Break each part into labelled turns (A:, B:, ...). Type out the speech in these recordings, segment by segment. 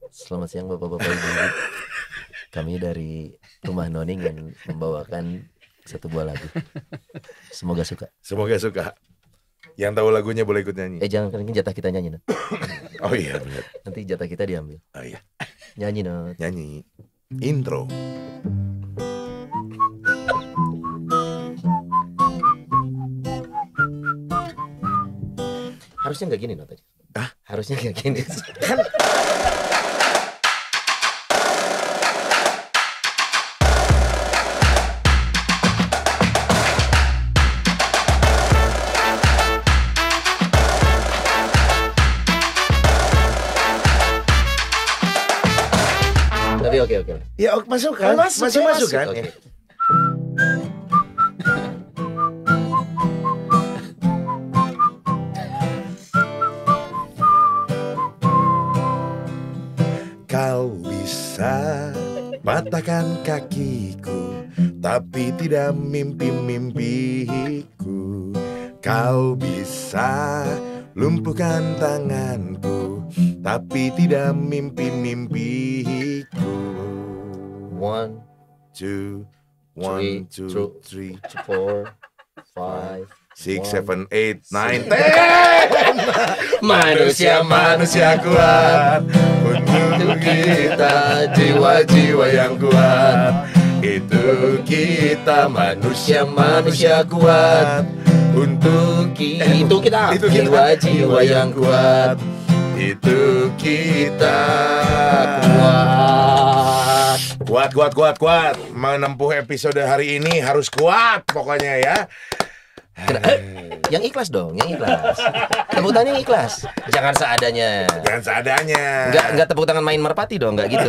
A: Selamat siang Bapak-bapak Ibu. Kami dari Rumah Noni ingin membawakan satu buah lagu. Semoga suka.
B: Semoga suka. Yang tahu lagunya boleh ikut nyanyi.
A: Jangan, kan ini jatah kita nyanyi, Not.
B: Oh iya benar.
A: Nanti jatah kita diambil.
B: Oh iya.
A: Nyanyi, Not.
B: Nyanyi. Intro.
A: Harusnya nggak gini, Not.
B: Hah?
A: Harusnya nggak gini.
B: Kan
A: Tapi oke.
B: ya masuk kan? Masih masuk kan?
A: Oke.
B: Kau bisa patahkan kakiku, tapi tidak mimpi-mimpiku. Kau bisa lumpuhkan tanganku, tapi tidak mimpi-mimpiku.
A: 1,
B: 2, 1, 2, 3,
A: 4, 5,
B: 6, 7, 8, 9, 10. Manusia kuat, untuk kita jiwa-jiwa yang kuat. Itu kita manusia kuat, untuk
A: kita
B: jiwa-jiwa yang kuat. Itu kita kuat. Menempuh episode hari ini harus kuat pokoknya ya.
A: Yang ikhlas dong, yang ikhlas. Tepuk tangan yang ikhlas. Jangan seadanya.
B: Jangan seadanya.
A: Enggak tepuk tangan main merpati dong, enggak gitu.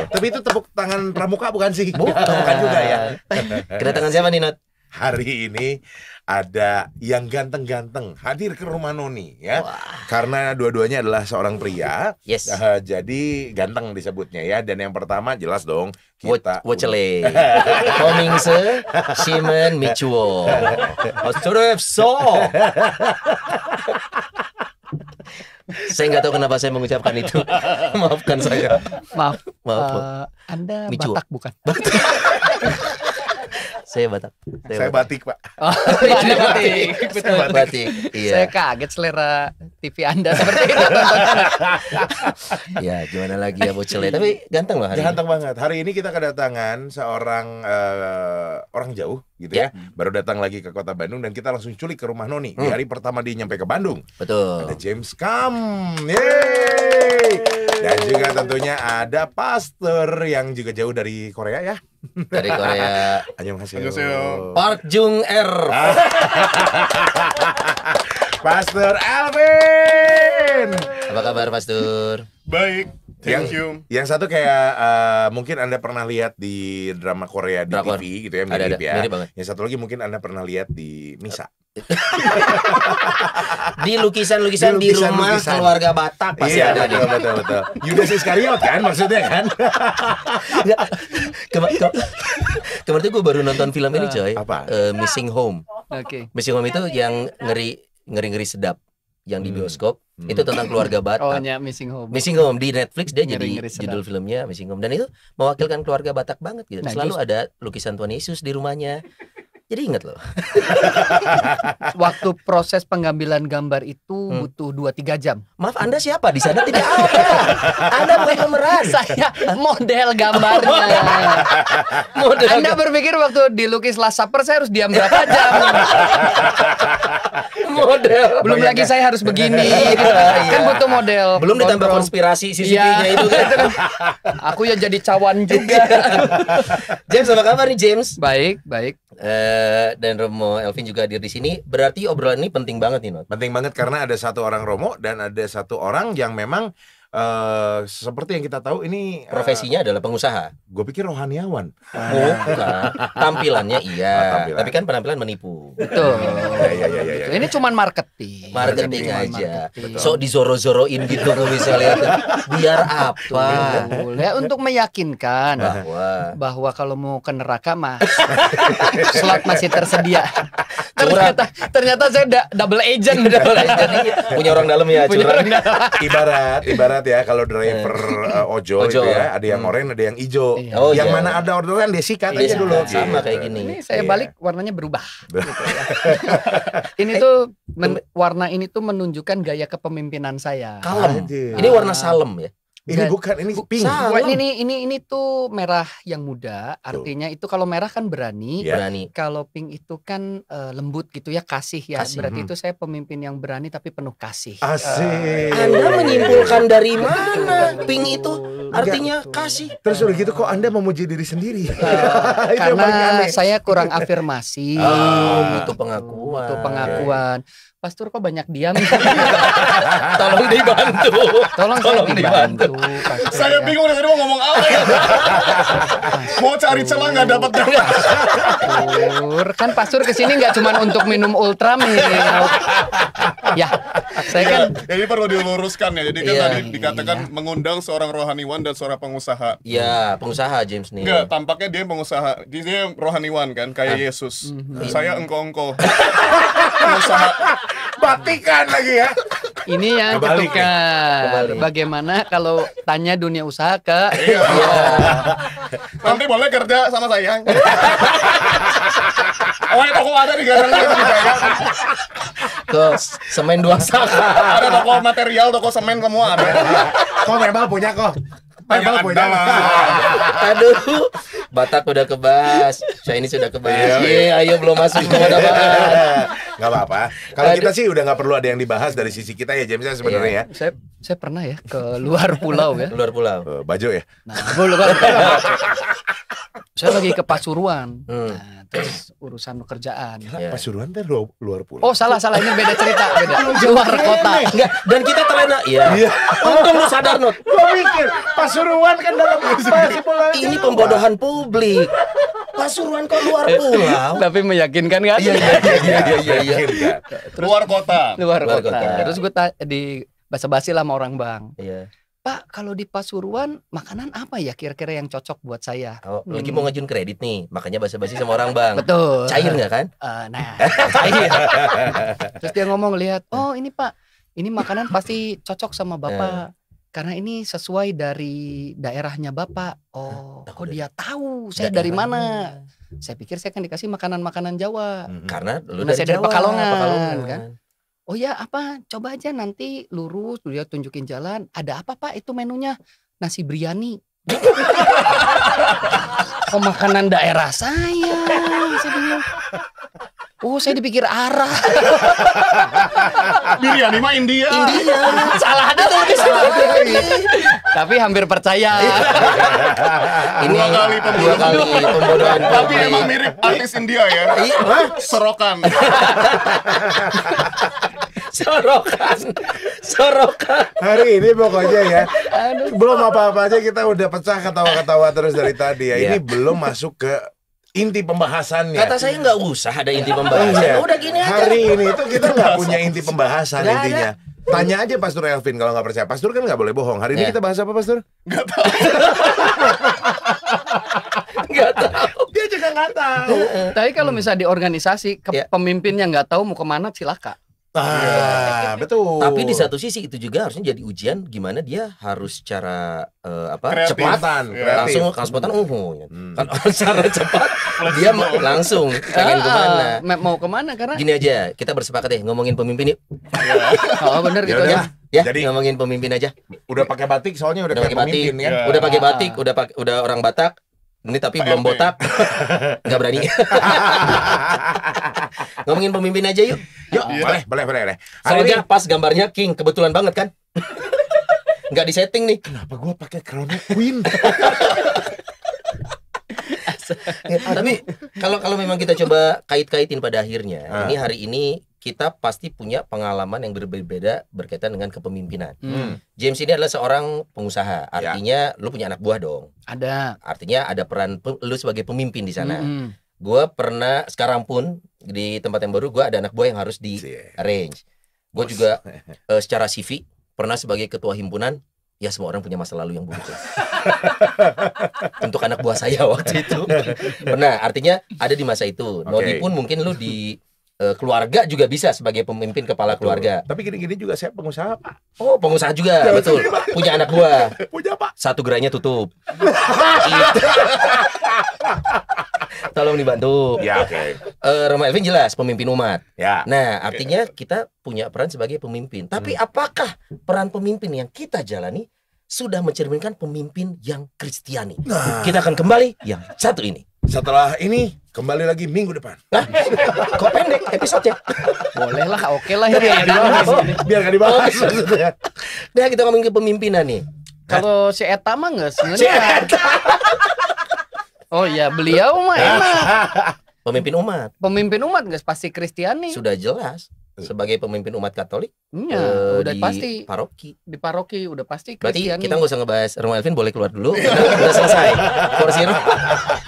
B: Tapi itu tepuk tangan pramuka bukan sih?
A: Bukan
B: juga ya.
A: Kedatangan siapa nih, Not?
B: Hari ini ada yang ganteng-ganteng hadir ke rumah Noni ya.
A: Wah.
B: Karena dua-duanya adalah seorang pria.
A: Yes.
B: Jadi ganteng disebutnya ya. Dan yang pertama jelas dong kita
A: Wocele. Komingse Shimen Michuo. Osurepso. Saya nggak tahu kenapa saya mengucapkan itu. Maafkan saya.
C: Maaf.
A: Maaf.
C: Anda
A: Michuo.
C: Batak bukan?
A: Saya Batak.
B: Saya batik, Pak.
C: Oh, Anda batik. Betul.
A: Batik. Iya.
C: Saya kaget selera TV Anda seperti itu.
A: Ya, gimana lagi ya Wocele. Tapi ganteng loh hari ini.
B: Ganteng banget. Hari ini kita kedatangan seorang orang jauh gitu ya. Baru datang lagi ke kota Bandung dan kita langsung culik ke rumah Noni. Di hari pertama dia nyampe ke Bandung.
A: Betul.
B: Ada James Kam. Yeay. Dan juga tentunya ada pastor yang juga jauh dari Korea ya.
A: Dari Korea.
B: Annyeonghaseyo.
A: Park Jung Er.
B: Pastor Alvin.
A: Apa kabar, Pastor?
D: Baik, thank you.
B: Yang satu kayak mungkin Anda pernah lihat di drama Korea di
A: Drakor.
B: TV gitu ya,
A: Ada,
B: mirip ya.
A: mirip banget.
B: Yang satu lagi mungkin Anda pernah lihat di Misa.
A: Di lukisan-lukisan di rumah
B: Lukisan-lukisan.
A: keluarga Batak pasti
B: Iya,
A: ada nih.
B: betul. Yudas Iskariot kan maksudnya kan?
A: Kemarin tuh gue baru nonton film ini coy.
B: Apa?
A: Missing Home.
C: Oke.
A: Missing Home itu yang ngeri sedap yang di bioskop. Itu tentang keluarga
C: Oh,
A: Batak.
C: nya Missing Home.
A: Missing Home di Netflix dia jadi
C: Ngeri-ngeri sedap.
A: judul filmnya Missing Home, dan itu mewakilkan keluarga Batak banget gitu.
C: Nah,
A: Selalu ada lukisan Tuhan Yesus di rumahnya. Jadi ingat loh.
C: Waktu proses pengambilan gambar itu butuh 2-3 jam.
A: Maaf, Anda siapa di sana? Tidak ada. Anda bukan pemeran.
C: Saya model gambarnya. Anda berpikir waktu dilukis Last Supper saya harus diam berapa jam?
A: Model.
C: Belum lagi saya harus begini.
A: Iya.
C: Kan butuh model.
A: Belum ditambah
C: Gondrong.
A: konspirasi CCTV-nya itu kan.
C: Aku ya jadi cawan juga.
A: James, apa kabar nih James?
C: Baik.
A: Dan Romo Elvin juga hadir di sini. Berarti obrolan ini penting banget nih, Not.
B: Penting banget karena ada satu orang Romo dan ada satu orang yang memang seperti yang kita tahu ini
A: Profesinya adalah pengusaha.
B: gue pikir rohaniawan.
A: Bukan. Tampilannya iya.
B: Tampilan.
A: Tapi kan penampilan menipu.
C: Betul.
B: Ya.
C: Ini cuman marketing.
A: Marketing
C: Cuman
A: aja.
C: marketing.
A: So dizoro-zoroin gitu kalau misalnya. Biar apa?
C: Betul. Ya, untuk meyakinkan
A: Bahwa
C: kalau mau ke neraka mah slot masih tersedia.
A: Curang.
C: Ternyata saya double agent.
A: Jadi punya orang dalam ya,
C: Punya
A: curang.
C: orang dalam.
B: Ibarat lihat ya kalau driver ojol itu ya, ada yang oranye, ada yang hijau.
C: Iya.
A: Oh,
B: Yang
A: iya.
B: mana ada orderan dia sikat
A: Dia
B: aja dulu.
A: sama
B: Gitu.
A: kayak gini.
C: Ini saya
B: Iya.
C: balik warnanya berubah. Gitu ya. Ini tuh warna ini tuh menunjukkan gaya kepemimpinan saya.
A: Kalem.
B: Anjir.
A: Ini warna salem ya.
B: Ini
C: Dan-
B: bukan, ini pink.
A: Salah.
C: Wah, ini tuh merah yang muda. Artinya itu kalau merah kan berani.
B: Ya.
A: Berani.
C: Kalau pink itu kan lembut gitu ya, kasih ya.
A: Kasih.
C: Berarti itu saya pemimpin yang berani tapi penuh kasih.
B: Asik.
A: Anda menyimpulkan dari mana? Pink itu artinya
C: Betul.
A: kasih.
B: Terus udah gitu kok Anda memuji diri sendiri. Itu yang paling
C: Karena
B: aneh.
C: saya kurang afirmasi.
A: Butuh pengakuan.
C: Butuh pengakuan. Pastor kok banyak diam?
A: Tolong dibantu.
C: Tolong saya
A: Tolong dibantu.
C: Pastor,
D: Saya
C: ya.
D: bingung dari tadi mau ngomong apa ya. Mau cari celah nggak dapat.
C: Pastor, kan pastor kesini nggak cuma untuk minum Ultramilk. Ya, saya kan
D: Jadi perlu diluruskan ya. Jadi kan
A: Iya.
D: tadi dikatakan mengundang seorang rohaniwan dan seorang pengusaha.
A: Ya, pengusaha James nih.
D: Enggak, tampaknya dia pengusaha. Dia rohaniwan kan, kayak Yesus. Saya engkau-engkau. Pengusaha.
B: Batikan lagi ya.
C: ini yang
B: Kebalik ya?
C: ketukar.
A: Kebalik.
C: Bagaimana kalau tanya dunia usaha ke
D: Iya. Nanti boleh kerja sama saya. Oh, toko ada di garang gitu ya.
A: Ke semen dua saka.
D: Ada toko material, toko semen semua ada.
B: Kok mebel punya kok. Mebel
D: Ada
B: punya.
D: lah.
A: Aduh, Batak udah kebahas, Chinese sudah kebahas.
B: Iya.
A: Ayo belum masuk ke bahas.
B: Nggak apa-apa. Kalau kita sih udah nggak perlu ada yang dibahas dari sisi kita ya James ya sebenarnya ya.
C: saya pernah ya ke luar pulau ya.
A: Luar pulau.
B: Bajo ya.
C: Nah, belum kan. Saya lagi ke Pasuruan. Nah, terus urusan pekerjaan.
A: Iya.
B: Pasuruan teh luar pulau.
C: Oh, salah ini beda cerita, beda. Luar kota.
A: Enggak, dan kita terlena. Iya. Untung lu sadar, Nut.
B: Gua mikir Pasuruan kan dalam masih pulau.
A: Ini pembodohan publik. Pasuruan kok luar pulau?
C: Tapi meyakinkan kan?
A: Iya.
B: Iya.
D: Luar kota.
C: Luar
A: Luar
C: kota.
A: kota.
C: Terus gue di basa-basi lah sama orang Bang.
A: Iya.
C: Pak, kalau di Pasuruan makanan apa ya kira-kira yang cocok buat saya?
A: Oh, lagi mau ngajuin kredit nih, makanya basa-basi sama orang, Bang.
C: Betul.
A: Cair nggak kan?
C: Nah, cair. Terus dia ngomong lihat, oh ini Pak, ini makanan pasti cocok sama Bapak. Karena ini sesuai dari daerahnya Bapak. Oh, kok dia tahu saya dari mana? Saya pikir saya akan dikasih makanan-makanan Jawa.
A: Karena lu
C: Karena saya dari
A: Jawa,
C: Pekalongan, kan? Oh ya apa? Coba aja nanti lurus, dia tunjukin jalan. Ada apa Pak? Itu menunya nasi biryani. Oh makanan daerah saya. Saya bingung. Oh saya dipikir arah.
D: Biryani mah India.
C: Salah ada tuh. Tapi hampir percaya.
A: Ini
D: Dua kali
A: dua kali pembodohan.
D: Tapi
A: publik.
D: emang mirip artis India ya.
A: Iya.
D: Serokan.
A: Sorokan.
B: Hari ini pokoknya ya.
C: Aduh.
B: Belum apa-apa aja kita udah pecah ketawa-ketawa terus dari tadi ya. Ini
A: Iya.
B: belum masuk ke inti pembahasannya.
A: Kata saya nggak usah ada inti pembahasan.
B: Iya.
A: Udah gini aja.
B: Hari ini tuh kita nggak punya inti pembahasan
A: Nggak ada.
B: intinya. Tanya aja Pastor Elvin kalau nggak percaya. Pastor kan nggak boleh bohong. Hari ini
A: Ya.
B: kita bahas apa Pastor?
A: Nggak tahu.
B: Dia juga nggak tahu.
C: Tapi kalau misalnya di organisasi
A: Ya.
C: pemimpinnya nggak tahu mau kemana silakan.
B: Betul.
A: Tapi di satu sisi itu juga harusnya jadi ujian gimana dia harus secara
D: Kreatif.
B: Cepatan,
D: Ya.
B: kreatif.
A: langsung spontan kan secara cepat dia langsung pengen kemana.
C: Mau kemana karena
A: Gini aja, kita bersepakat deh ngomongin pemimpin yuk.
C: oh bener gitu
B: Yaudah.
C: ya.
A: Ya,
B: Jadi-
A: ngomongin pemimpin aja.
B: Udah pakai batik soalnya udah
A: Udah
B: kayak
A: pakai batik,
B: pemimpin ya.
D: Ya.
A: udah pakai batik, udah orang Batak. Ini tapi belum
D: PRT.
A: botak. Nggak berani. Ngomongin pemimpin aja yuk.
B: Yuk,
D: Iya.
B: boleh. Hari
A: Soalnya
B: ini
A: pas gambarnya King, kebetulan banget kan. Nggak disetting nih.
B: kenapa gua pakai crown queen?
A: Tapi kalau memang kita coba kait-kaitin pada akhirnya,
B: Ah.
A: ini hari ini kita pasti punya pengalaman yang berbeda berkaitan dengan kepemimpinan. James ini adalah seorang pengusaha, artinya lu punya anak buah dong.
C: Ada.
A: Artinya ada peran lu sebagai pemimpin di sana.
C: Mm-mm.
A: Gue pernah sekarang pun di tempat yang baru gue ada anak buah yang harus di arrange. Gue juga secara CV pernah sebagai ketua himpunan. Ya semua orang punya masa lalu yang buruk lah. Untuk anak buah saya waktu itu. Pernah, artinya ada di masa itu. Nodi pun mungkin lu di keluarga juga bisa sebagai pemimpin kepala keluarga.
B: Tapi gini-gini juga saya pengusaha, Pak.
A: Oh, pengusaha juga, betul. Punya anak gua.
B: Punya, Pak.
A: Satu gerainya tutup. Tolong dibantu.
B: Ya, oke.
A: Romo Elvin jelas pemimpin umat.
B: Ya.
A: Nah, artinya kita punya peran sebagai pemimpin. Tapi apakah peran pemimpin yang kita jalani sudah mencerminkan pemimpin yang Kristiani?
B: Nah.
A: Kita akan kembali yang satu ini.
B: Setelah ini kembali lagi minggu depan.
A: Kok pendek episode-nya?
C: Boleh lah, oke lah ya.
B: Biar gak dibahas.
A: Nah, kita ngomongin kepemimpinan nih.
C: Kalau si Eta mah nggak sebenarnya. Oh iya, beliau mah enak.
A: Pemimpin umat.
C: Pemimpin umat nggak pasti Kristiani.
A: Sudah jelas. Sebagai pemimpin umat Katolik,
C: Iya, udah
A: di
C: pasti
A: paroki.
C: di paroki udah pasti
A: Berarti
C: Kristiani.
A: kita nggak usah ngebahas Romo Elvin, boleh keluar dulu. Udah selesai. Kursi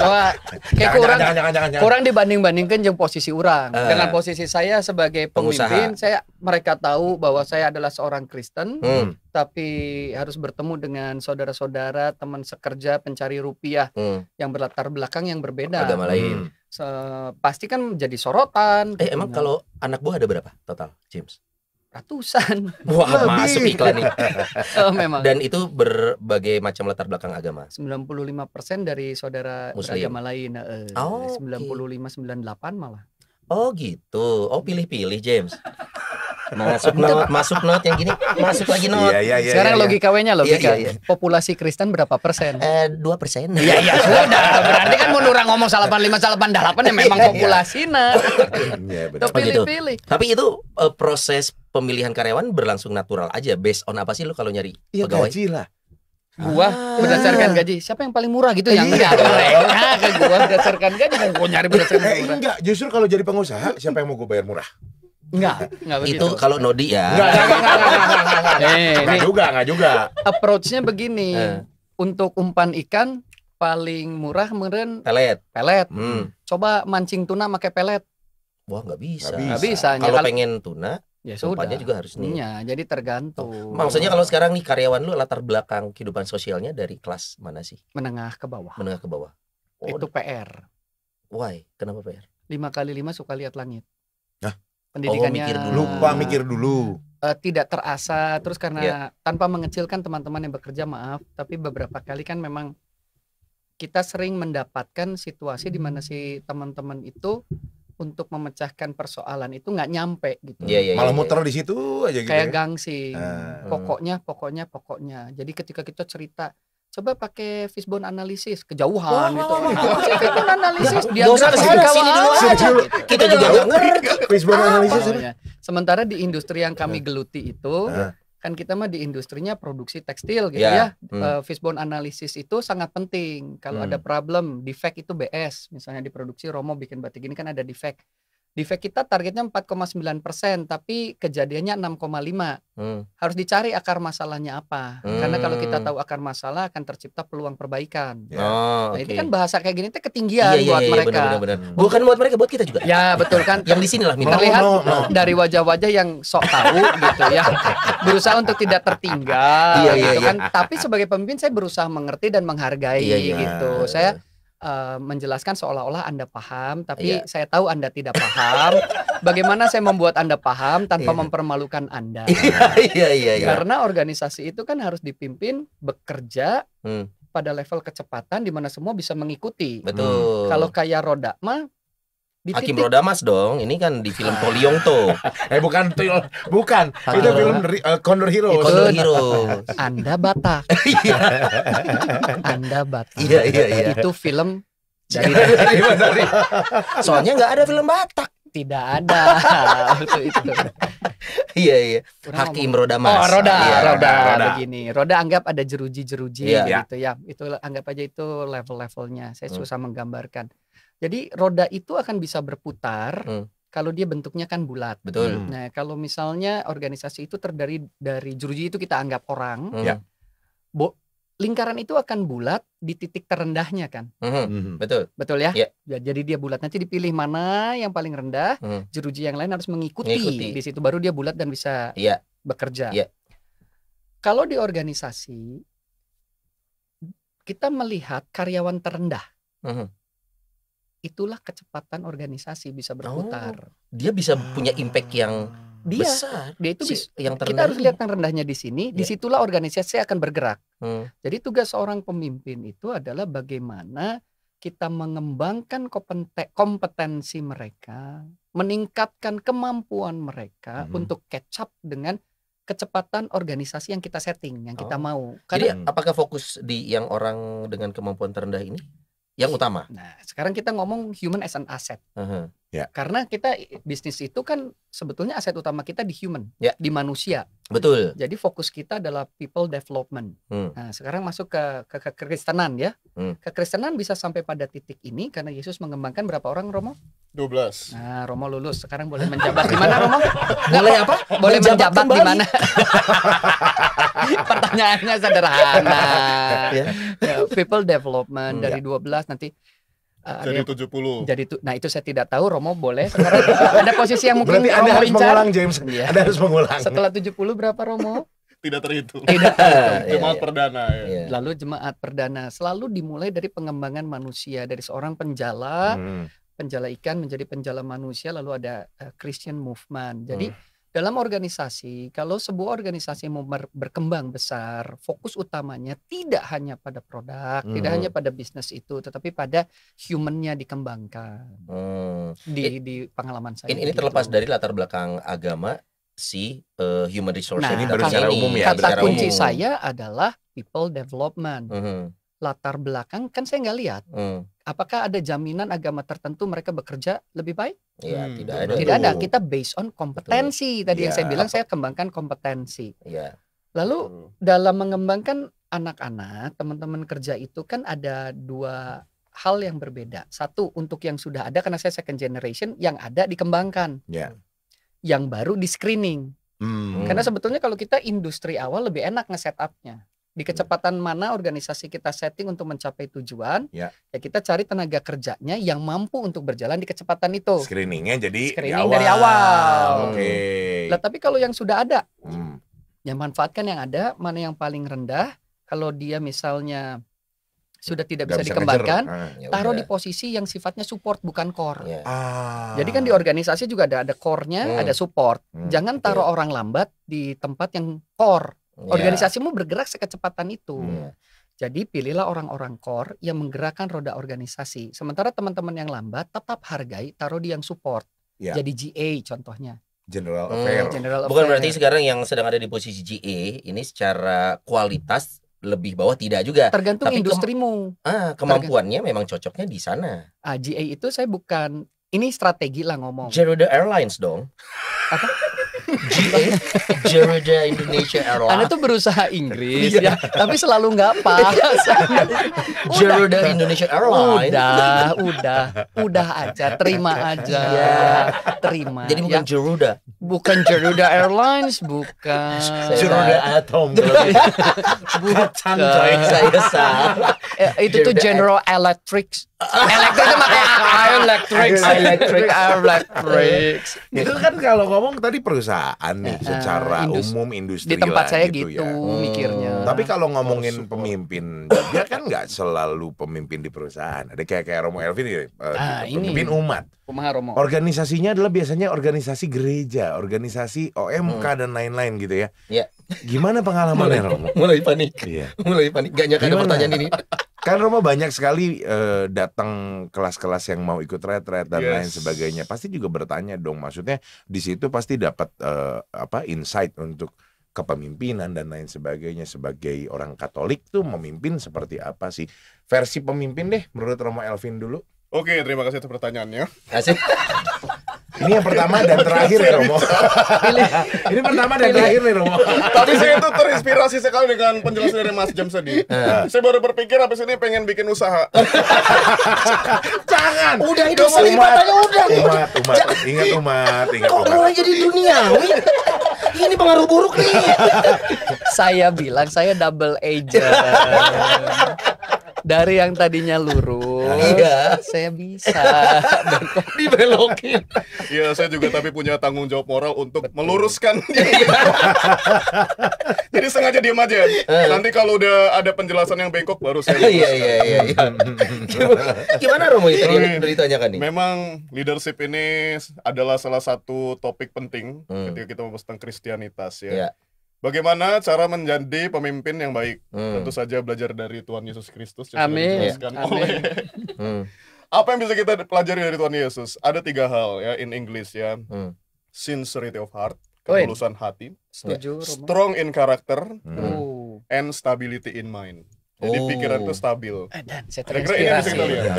C: Wah, kayak
B: Jangan.
C: kurang dibanding-bandingkan jeung posisi orang. Dengan posisi saya sebagai pemimpin,
A: Pengusaha.
C: mereka tahu bahwa saya adalah seorang Kristen,
A: Hmm.
C: tapi harus bertemu dengan saudara-saudara, teman sekerja, pencari rupiah yang berlatar belakang yang berbeda.
A: Agama lain.
C: Pasti kan jadi sorotan.
A: Emang kalau anak buah ada berapa total, James?
C: Ratusan.
A: Wah, masuk iklan nih.
C: Memang.
A: Dan itu berbagai macam latar belakang agama.
C: 95% dari saudara
A: Muslim.
C: beragama lain.
A: Oh,
C: 95-98 malah.
A: Oh gitu. Oh, pilih-pilih James. Masuk not yang gini, masuk lagi not.
B: Iya.
C: Sekarang logika logika.
A: Iya.
C: Populasi Kristen berapa persen?
A: 2%.
C: Iya sudah. Berarti kan mau orang ngomong 85-88 ya memang populasinya.
B: Iya, benar.
C: Tuh
A: gitu.
C: pilih-pilih.
A: Tapi itu proses pemilihan karyawan berlangsung natural aja. Based on apa sih lu kalau nyari
B: Iya,
A: pegawai?
B: gaji lah.
C: Gua berdasarkan gaji. Siapa yang paling murah gitu yang enggak mereka ke gua berdasarkan gaji gua nyari berdasarkan murah.
B: Enggak, justru kalau jadi pengusaha siapa yang mau gue bayar murah?
C: Enggak begitu.
A: Itu kalau Nodi ya.
B: Enggak juga.
C: Approach-nya begini. Untuk umpan ikan paling murah meren
A: Pelet.
C: pelet.
A: Coba
C: Coba mancing tuna pakai pelet.
A: Wah, nggak bisa.
C: Nggak bisa.
A: Kalau pengen tuna,
C: ya sudah.
A: umpannya juga harus nih.
C: Iya, jadi tergantung.
A: Maksudnya kalau sekarang nih karyawan lu latar belakang kehidupan sosialnya dari kelas mana sih?
C: menengah ke bawah.
A: Menengah ke bawah. Oh,
C: Itu PR.
A: why? Kenapa PR?
C: 5 kali 5 suka lihat langit.
B: Hah?
C: Pendidikannya
A: mikir dulu.
B: Lupa mikir dulu.
C: tidak terasa terus karena tanpa mengecilkan teman-teman yang bekerja, maaf, tapi beberapa kali kan memang kita sering mendapatkan situasi di mana si teman-teman itu untuk memecahkan persoalan itu nggak nyampe gitu.
A: Iya.
B: Malah muter di situ aja gitu.
C: Kayak
B: ya.
C: gangsing. Pokoknya. Jadi ketika kita cerita, coba pakai fishbone analysis, kejauhan gitu. Fishbone analysis dia
A: sini dulu aja. Kita juga nggak ngerti.
B: Fishbone analysis.
C: Sementara di industri yang kami geluti itu kan kita mah di industrinya produksi tekstil gitu ya. Fishbone analysis itu sangat penting. Kalau ada problem, defect itu BS. Misalnya di produksi Romo bikin batik ini kan ada defect. Defect kita targetnya 4,9%, tapi kejadiannya 6,5. Harus dicari akar masalahnya apa. Karena kalau kita tahu akar masalah akan tercipta peluang perbaikan. Nah, itu kan bahasa kayak gini tuh ketinggian buat mereka.
A: Bener. Bukan buat mereka, buat kita juga.
C: Ya betul kan.
A: Yang di sini lah minta.
C: Terlihat dari wajah-wajah yang sok tahu gitu ya. Berusaha untuk tidak tertinggal gitu kan. Tapi sebagai pemimpin saya berusaha mengerti dan menghargai gitu. Saya menjelaskan seolah-olah Anda paham, tapi saya tahu Anda tidak paham. Bagaimana saya membuat Anda paham tanpa mempermalukan Anda?
A: Iya.
C: Karena organisasi itu kan harus dipimpin bekerja pada level kecepatan di mana semua bisa mengikuti.
A: Betul.
C: Kalau kayak roda mah
A: Hakim Rodamas dong, ini kan di film Poliong tuh.
B: Bukan. Itu film Condor Heroes.
A: Condor Heroes.
C: Anda Batak. Anda Batak.
A: Iya.
C: Itu film dari
A: Soalnya nggak ada film Batak.
C: tidak ada waktu itu.
A: Iya. Hakim Rodamas.
C: Roda begini. Roda anggap ada jeruji-jeruji gitu ya. Itu anggap aja itu level-levelnya. Saya susah menggambarkan. Jadi roda itu akan bisa berputar kalau dia bentuknya kan bulat.
A: Betul.
C: Nah, kalau misalnya organisasi itu terdiri dari jeruji itu kita anggap orang. Lingkaran itu akan bulat di titik terendahnya kan. Betul ya? Jadi dia bulat, nanti dipilih mana yang paling rendah, jeruji yang lain harus mengikuti. Di situ baru dia bulat dan bisa bekerja. Kalau di organisasi kita melihat karyawan terendah itulah kecepatan organisasi bisa berputar.
A: Dia bisa punya impact yang
C: Dia
A: besar.
C: Dia itu
A: yang
C: kita
A: terendah
C: harus
A: ini.
C: lihat yang rendahnya di sini, disitulah organisasi akan bergerak. Jadi tugas seorang pemimpin itu adalah bagaimana kita mengembangkan kompetensi mereka, meningkatkan kemampuan mereka untuk catch up dengan kecepatan organisasi yang kita setting, yang kita mau.
A: Jadi apakah fokus di yang orang dengan kemampuan terendah ini yang utama?
C: Nah, sekarang kita ngomong human as an asset. Karena kita bisnis itu kan sebetulnya aset utama kita di human, di manusia.
A: Betul.
C: Jadi fokus kita adalah people development. Nah, sekarang masuk ke kekristenan ya. Kekristenan bisa sampai pada titik ini karena Yesus mengembangkan berapa orang, Romo?
D: 12.
C: Nah, Romo lulus. Sekarang boleh menjabat di mana, Romo?
A: Boleh apa?
C: Boleh menjabat di
A: kembali.
C: mana? Pertanyaannya sederhana. People development dari 12 nanti
D: Jadi 70.
C: nah itu saya tidak tahu. Romo boleh sekarang ada posisi yang mungkin
B: Berarti Anda
C: Romo
B: harus
C: incar.
B: mengulang, James. Anda harus mengulang.
C: Setelah 70 berapa, Romo?
D: Tidak terhitung.
C: Tidak.
D: Jemaat perdana ya.
C: Lalu jemaat perdana selalu dimulai dari pengembangan manusia, dari seorang penjala, penjala ikan menjadi penjala manusia, lalu ada Christian movement. Jadi dalam organisasi, kalau sebuah organisasi mau berkembang besar, fokus utamanya tidak hanya pada produk, tidak hanya pada bisnis itu, tetapi pada humannya dikembangkan. Di pengalaman saya.
A: Ini terlepas dari latar belakang agama si human resource
C: Nah,
A: ini
B: secara umum ya.
C: kata
A: secara
C: kunci
A: umum.
C: saya adalah people development. Latar belakang kan saya nggak lihat. Apakah ada jaminan agama tertentu mereka bekerja lebih baik?
A: Ya, tidak ada.
C: Tidak ada. Kita based on kompetensi. Tadi yang saya bilang, saya kembangkan kompetensi.
A: Ya.
C: Lalu dalam mengembangkan anak-anak, teman-teman kerja itu kan ada dua hal yang berbeda. Satu, untuk yang sudah ada, karena saya second generation, yang ada dikembangkan. Yang baru di screening. Karena sebetulnya kalau kita industri awal lebih enak nge-setupnya. Di kecepatan mana organisasi kita setting untuk mencapai tujuan, ya kita cari tenaga kerjanya yang mampu untuk berjalan di kecepatan itu.
B: Screeningnya jadi
C: dari awal. Nah, tapi kalau yang sudah ada, ya manfaatkan yang ada. Mana yang paling rendah? Kalau dia misalnya sudah tidak bisa dikembangkan, taruh di posisi yang sifatnya support bukan core. Jadi kan di organisasi juga ada core-nya, ada support. Jangan taruh orang lambat di tempat yang core. Organisasimu bergerak sekecepatan itu. Jadi pilihlah orang-orang core yang menggerakkan roda organisasi. Sementara teman-teman yang lambat tetap hargai, taruh di yang support. Jadi GA contohnya.
B: General Affair.
A: Bukan berarti sekarang yang sedang ada di posisi GA ini secara kualitas lebih bawah, tidak juga.
C: Tergantung
A: tapi
C: industrimu.
A: Kemampuannya memang cocoknya di sana.
C: GA itu saya bukan, ini strategi lah ngomong.
A: Garuda Airlines dong.
C: Apa?
A: Garuda Indonesia Airlines.
C: Anda tuh berusaha Inggris ya, tapi selalu nggak pas.
A: Garuda Indonesia Airlines.
C: Udah aja, terima aja. Terima.
A: Jadi bukan Garuda.
C: Bukan Garuda Airlines, bukan.
B: Garuda Atom.
C: Bukan.
A: Saya salah.
C: Itu tuh General Electric. Electric itu makanya Electric.
B: Itu kan kalau ngomong tadi perusahaan nih, secara umum industri
C: di tempat
B: lah,
C: saya
B: gitu
C: gitu
B: ya.
C: mikirnya.
B: Tapi kalau ngomongin pemimpin, dia kan nggak selalu pemimpin di perusahaan. Ada kayak Romo Elvin gitu, pemimpin umat. Organisasinya adalah biasanya organisasi gereja, organisasi OMK dan lain-lain gitu ya. Gimana pengalamannya Romo?
A: Mulai panik.
B: Mulai
A: panik. Gak nyangka ada pertanyaan ini.
B: Kan Romo banyak sekali datang kelas-kelas yang mau ikut retret dan lain sebagainya. Pasti juga bertanya dong, maksudnya di situ pasti dapat insight untuk kepemimpinan dan lain sebagainya. Sebagai orang Katolik tuh memimpin seperti apa sih? Versi pemimpin deh menurut Romo Elvin dulu.
D: Oke, terima kasih atas pertanyaannya.
A: Asik.
B: Ini yang pertama dan terakhir ya Romo. Ini pertama dan terakhir nih Romo.
D: Tapi saya itu terinspirasi sekali dengan penjelasan dari Mas James tadi. Saya baru berpikir habis ini pengen bikin usaha.
B: Jangan.
A: Udah hidup selipat aja udah.
B: Umat. Ingat umat.
A: Kok mulai jadi duniawi? Ini pengaruh buruk nih.
C: Saya bilang saya double agent. Dari yang tadinya lurus
A: Iya.
C: Saya bisa.
A: Dibelokin.
D: Iya, saya juga tapi punya tanggung jawab moral untuk meluruskan. Jadi sengaja diam aja. Nanti kalau udah ada penjelasan yang bengkok baru saya
A: Iya. Gimana Romo itu yang ditanyakan nih?
D: Memang leadership ini adalah salah satu topik penting ketika kita membahas tentang Kristianitas ya.
A: Iya.
D: Bagaimana cara menjadi pemimpin yang baik? Tentu saja belajar dari Tuhan Yesus Kristus. Yang sudah
C: Amin.
D: dijelaskan oleh apa yang bisa kita pelajari dari Tuhan Yesus? Ada 3 hal ya in English ya. Sincerity of heart, ketulusan hati.
C: Setuju, Romo.
D: Strong in character and stability in mind. Jadi pikiran itu stabil.
C: Dan saya
D: Kira-kira ini bisa
C: terinspirasi.
D: kita lihat.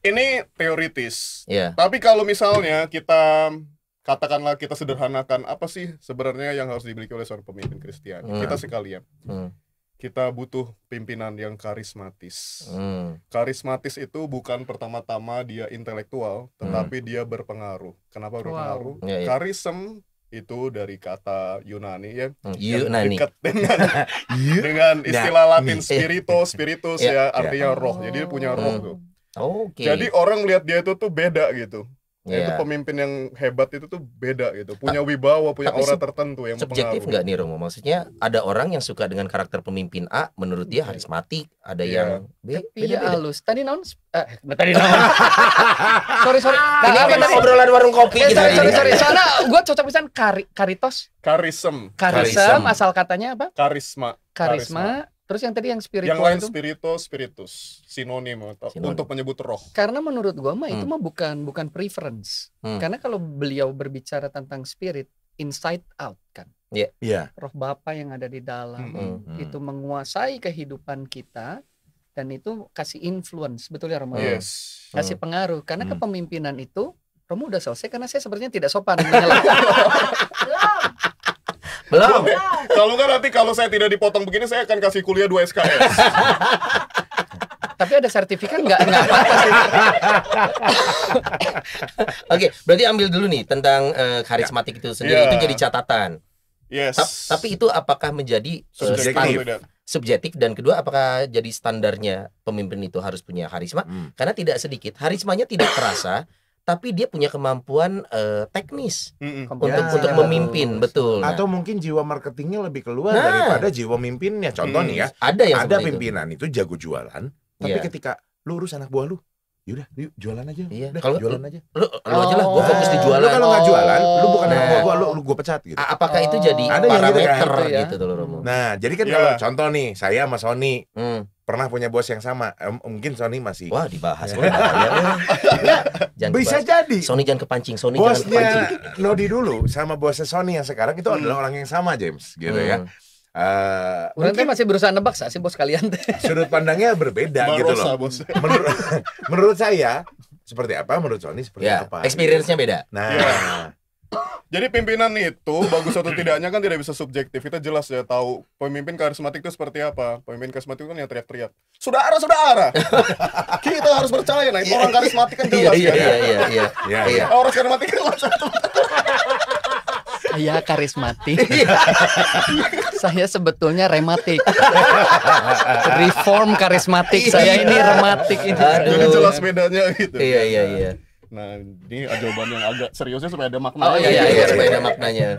D: Ini teoritis.
A: Iya.
D: Tapi kalau misalnya kita katakanlah kita sederhanakan apa sih sebenarnya yang harus dimiliki oleh seorang pemimpin Kristiani? Kita sekalian. Kita butuh pimpinan yang karismatis. Karismatis itu bukan pertama-tama dia intelektual, tetapi dia berpengaruh. Kenapa berpengaruh?
A: Iya, iya.
D: Karism itu dari kata Yunani ya,
A: Yunani.
D: dekat dengan istilah Latin spiritus ya, artinya roh. Jadi dia punya roh tuh.
A: Oke.
D: Jadi orang lihat dia itu tuh beda gitu.
A: Iya.
D: Itu pemimpin yang hebat itu tuh beda gitu. Punya wibawa, punya
A: Tapi
D: aura tertentu yang
A: subjektif
D: mempengaruhi.
A: nggak nih Romo? Maksudnya ada orang yang suka dengan karakter pemimpin A, menurut dia karismatik. Ada yang B,
C: Iya
A: beda-beda.
C: halus. Tadi naon? Tadi naon? sorry.
A: Ini apa nih obrolan warung kopi gitu.
C: Sorry. Soalnya gue cocok pisan karitos.
D: Karism,
C: Karism asal katanya apa?
D: karisma.
C: Karisma. Terus yang tadi yang spiritual
D: Yang lain
C: itu.
D: spiritus, sinonim
A: Sinonim.
D: untuk menyebut roh.
C: Karena menurut gua mah itu mah bukan preference. Karena kalau beliau berbicara tentang spirit, inside out kan.
B: Iya.
C: Roh Bapa yang ada di dalam itu menguasai kehidupan kita dan itu kasih influence, betul ya Romo?
D: Yes.
C: Kasih pengaruh. Karena kepemimpinan itu Romo udah selesai karena saya sepertinya tidak sopan menyalahkan.
A: Belum.
D: Kalau nggak nanti kalau saya tidak dipotong begini saya akan kasih kuliah 2 SKS.
C: Tapi ada sertifikat nggak apa-apa sih.
A: Oke, berarti ambil dulu nih tentang karismatik itu sendiri.
D: Ya.
A: Itu jadi catatan.
D: Yes.
A: Tapi itu apakah menjadi
D: Subjektif.
A: subjektif, dan kedua apakah jadi standarnya pemimpin itu harus punya karisma? Karena tidak sedikit karismanya tidak terasa, tapi dia punya kemampuan teknis untuk memimpin, betul.
B: Atau mungkin jiwa marketingnya lebih keluar
A: Nah.
B: daripada jiwa mimpinnya. Contoh nih ya,
A: Ada yang
B: ada
A: seperti itu.
B: pimpinan itu jago jualan, tapi
A: Iya.
B: ketika lu urus anak buah lu, yaudah yuk jualan aja.
A: Iya.
B: Udah,
A: Kalau
B: jualan aja.
A: Lu aja lah, gua fokus di
B: Lu
A: jualan.
B: kalau nggak jualan, lu bukan anak
A: Nah.
B: buah gua, lu gua pecat gitu.
A: Apakah itu jadi
B: Ada yang gitu kan?
A: parameter
C: Gitu ya.
A: gitu tuh Romo?
B: Nah, jadi kan
D: Iya.
B: kalau contoh nih, saya sama Sony pernah punya bos yang sama. Mungkin Sony masih.
A: Wah, dibahas. Wah, bahaya. Jangan
B: Bisa
A: dibahas.
B: jadi.
A: Sony jangan kepancing, Sony jangan kepancing.
B: Bosnya Nodi dulu sama bosnya Sony yang sekarang itu adalah orang yang sama, James, gitu ya.
C: Orang
B: Mungkin
C: masih berusaha nebak sih bos kalian.
B: sudut pandangnya berbeda gitu
D: Barossa,
B: loh.
D: bos.
B: Menurut saya seperti apa, menurut Sony seperti
A: Ya,
B: apa.
A: experience-nya beda.
B: Nah,
D: Iya. Jadi pimpinan itu bagus atau tidaknya kan tidak bisa subjektif. Kita jelas ya tahu pemimpin karismatik itu seperti apa. Pemimpin karismatik itu kan yang teriak-teriak. Saudara. Kita harus percaya. Nah, itu orang karismatik kan jelas
A: Iya.
B: ya.
D: Orang karismatik kan langsung.
C: Saya karismatik. Saya sebetulnya rematik. Reform karismatik. Saya ini rematik ini.
D: Jadi jelas bedanya gitu.
A: Iya.
D: Nah, ini jawaban yang agak seriusnya supaya ada makna.
A: Oh iya, supaya ada maknanya.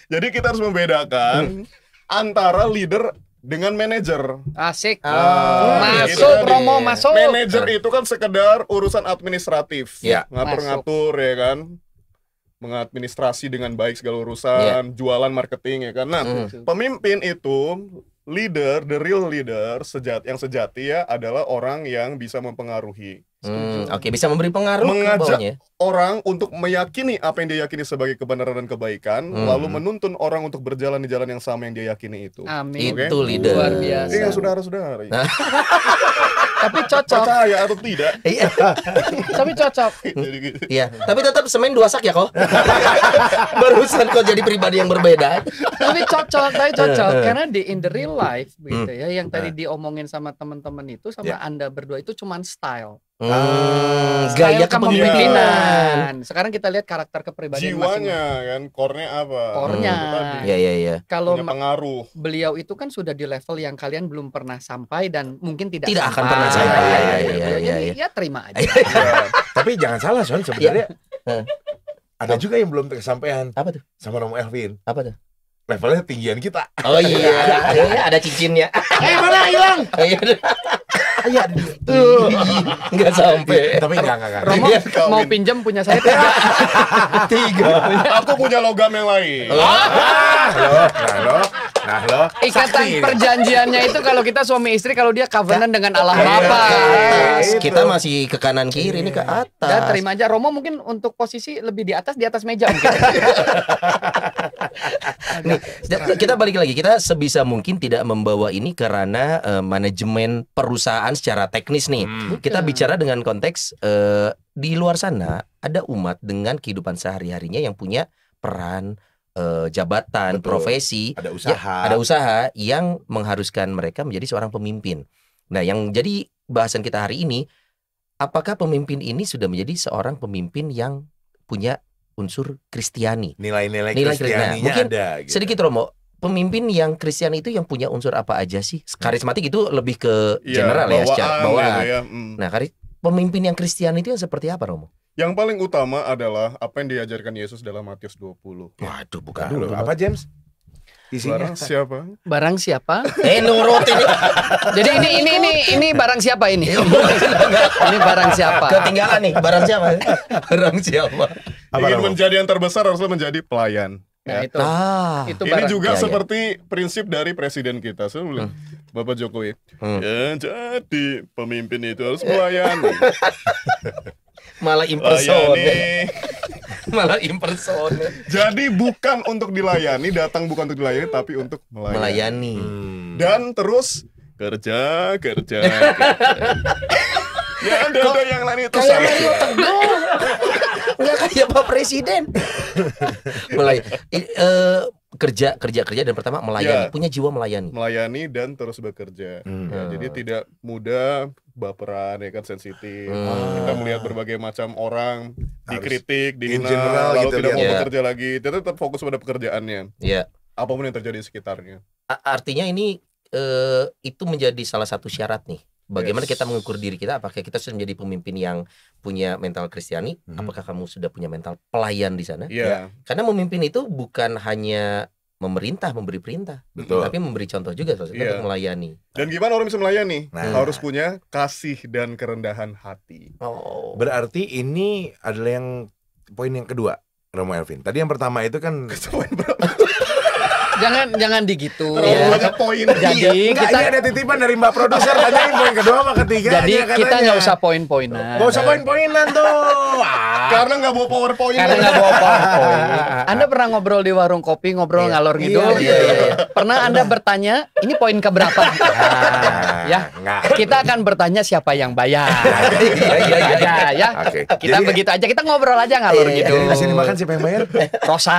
D: Jadi kita harus membedakan antara leader dengan manajer.
C: Asik.
D: Itu
C: Masuk
D: tadi.
C: Romo, masuk.
D: Manajer itu kan sekedar urusan administratif,
A: Ya.
D: ngatur-ngatur ya kan, mengadministrasi dengan baik segala urusan, jualan, marketing ya kan. Nah, pemimpin itu leader, the real leader yang sejati ya adalah orang yang bisa mempengaruhi
A: Oke, bisa memberi pengaruh ke
D: Mengajak
A: bawahnya.
D: orang untuk meyakini apa yang dia yakini sebagai kebenaran dan kebaikan, lalu menuntun orang untuk berjalan di jalan yang sama yang dia yakini itu.
C: Amin.
A: Itu
D: Oke.
A: leader.
C: Luar biasa.
D: Iya, saudara-saudara.
C: Tapi cocok.
D: Percaya atau tidak?
A: Iya.
C: Tapi cocok.
D: Jadi gitu.
A: Iya, tapi tetap semen 2 sak ya kok. Barusan kok jadi pribadi yang berbeda.
C: Tapi cocok. Karena in the real life gitu ya, yang tadi diomongin sama teman-teman itu sama Anda berdua itu cuman style.
A: Gaya
C: Style
A: kepemimpinan.
C: Sekarang kita lihat karakter kepribadian
D: Jiwanya kan, core-nya apa?
C: Core-nya.
D: Itu tadi.
A: Iya.
C: Kalau
D: Punya pengaruh.
C: beliau itu kan sudah di level yang kalian belum pernah sampai dan mungkin tidak
A: akan
C: sampai.
A: pernah sampai.
C: Jadi ya terima aja.
B: Tapi jangan salah Son, sebenarnya
A: Iya.
B: ada juga yang belum kesampaian
A: Apa tuh?
B: sama Romo Elvin.
A: Apa tuh?
B: Levelnya tinggian kita.
A: Oh iya, ada cincinnya.
B: Mana hilang?
A: Iya, tuh. Enggak sampai.
B: Tapi enggak.
C: Romo
D: Dia kawin.
C: mau pinjam punya saya
A: 3.
D: Aku punya logam yang lain.
B: Nah lo.
C: Ikatan
B: Sakti.
C: perjanjiannya itu kalau kita suami istri, kalau dia covenant dengan Allah Bapa.
B: Itu.
A: Kita masih ke kanan kiri, ini ke atas.
C: Dan terima aja. Romo mungkin untuk posisi lebih di atas meja mungkin.
A: Nih, kita balik lagi. Kita sebisa mungkin tidak membawa ini karena manajemen perusahaan secara teknis nih. Kita bicara dengan konteks di luar sana ada umat dengan kehidupan sehari-harinya yang punya peran, jabatan,
B: Betul.
A: profesi,
B: Ada usaha.
A: ada usaha yang mengharuskan mereka menjadi seorang pemimpin. Nah, yang jadi bahasan kita hari ini, apakah pemimpin ini sudah menjadi seorang pemimpin yang punya unsur Kristiani?
B: Nilai-nilai
A: Nilai
B: Kristianinya
A: Mungkin
B: ada gitu.
A: Sedikit Romo, pemimpin yang Kristiani itu yang punya unsur apa aja sih? Karismatik itu lebih ke general ya, secara bawaan.
D: gitu ya.
A: Nah, pemimpin yang Kristiani itu yang seperti apa, Romo?
D: Yang paling utama adalah apa yang diajarkan Yesus dalam Matius 20.
A: Waduh, bukan
B: Nah,
A: dulu.
B: lo, apa James? Isinya
D: Barang siapa?
C: Barang siapa?
A: Nurut ini.
C: Jadi ini barang siapa ini? Ini barang siapa?
A: Ketinggalan nih, barang siapa? Barang siapa?
B: Apa,
D: Ingin
B: Romo?
D: menjadi yang terbesar harusnya menjadi pelayan.
C: Nah,
D: Ya.
C: itu.
A: Ah,
C: Itu
D: Ini
C: barang.
D: juga
A: Ya, ya.
D: seperti prinsip dari presiden kita sebelum Bapak Jokowi. Ya, jadi pemimpin itu harus melayani.
A: malah impersonate.
D: Layani.
A: Malah impersonate.
D: Jadi bukan untuk dilayani, datang bukan untuk dilayani, tapi untuk melayani.
A: Melayani.
D: Dan terus kerja. Ya ada yang lain itu
A: Kayak
D: saya.
A: Mario Teguh. Enggak kayak Pak Presiden. Kerja dan pertama melayani,
D: Ya.
A: punya jiwa melayani.
D: Melayani dan terus bekerja. Ya, jadi tidak mudah baperan ya kan, sensitif. Kita melihat berbagai macam orang dikritik,
B: in
D: dihina,
B: general
D: lalu
B: gitu
D: tidak
B: lihat.
D: mau
A: Ya.
D: bekerja lagi. Dia tetap fokus pada pekerjaannya.
A: Iya.
D: Apapun yang terjadi di sekitarnya.
A: Artinya ini itu menjadi salah satu syarat nih. Bagaimana
D: Yes.
A: kita mengukur diri kita, apakah kita sudah menjadi pemimpin yang punya mental Kristiani, apakah kamu sudah punya mental pelayan di sana?
D: Iya.
A: Karena memimpin itu bukan hanya memerintah, memberi perintah,
B: Betul.
A: tapi memberi contoh juga saudara,
D: Iya.
A: untuk melayani.
D: Dan gimana orang bisa melayani?
B: Nah.
D: Harus punya kasih dan kerendahan hati.
A: Oh.
B: Berarti ini adalah yang poin yang kedua, Romo Elvin. Tadi yang pertama itu kan
C: Jangan digitu.
D: Terlalu banyak poin.
C: Jadi
B: Enggak,
C: kita
B: ini ada titipan dari Mbak produser, tanyain poin kedua sama ketiga.
C: jadi kita nggak usah poin-poinan.
B: Gak usah poin-poinan tuh.
D: Karena nggak bawa PowerPoint.
C: Karena nggak bawa poin. Anda pernah ngobrol di warung kopi, ngobrol
A: Iya.
C: ngalor ngidul?
A: Iya.
C: Pernah Anda bertanya, ini poin keberapa? Ya,
B: Enggak.
C: kita akan bertanya siapa yang bayar.
A: Iya.
C: Aja, ya.
B: Oke.
C: Kita
B: Jadi-
C: begitu aja, kita ngobrol aja ngalor
A: Iya.
C: ngidul.
B: Jadi sini makan siapa yang bayar?
C: Rosa.